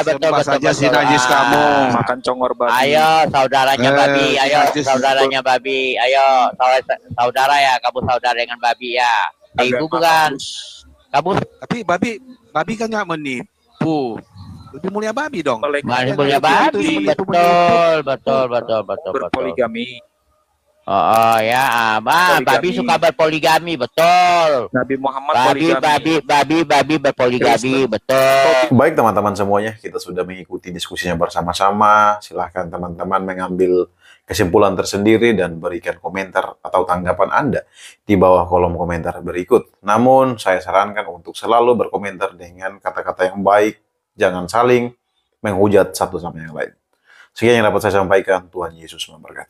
Betul. Saja si najis kamu. Makan congor babi. Ayo, saudaranya babi. Ayo, saudaranya babi. Ayo, saudara ya. Kamu saudara dengan babi ya. Ibu bukan. Kamu. Tapi babi kan nggak menipu. Lebih mulia babi dong. Lebih mulia babi. Betul. Berpoligami. Babi suka berpoligami, betul. Nabi Muhammad babi berpoligami, betul. Baik teman-teman semuanya, kita sudah mengikuti diskusinya bersama-sama. Silahkan teman-teman mengambil kesimpulan tersendiri dan berikan komentar atau tanggapan Anda di bawah kolom komentar berikut. Namun saya sarankan untuk selalu berkomentar dengan kata-kata yang baik, jangan saling menghujat satu sama yang lain. Sekian yang dapat saya sampaikan. Tuhan Yesus memberkati.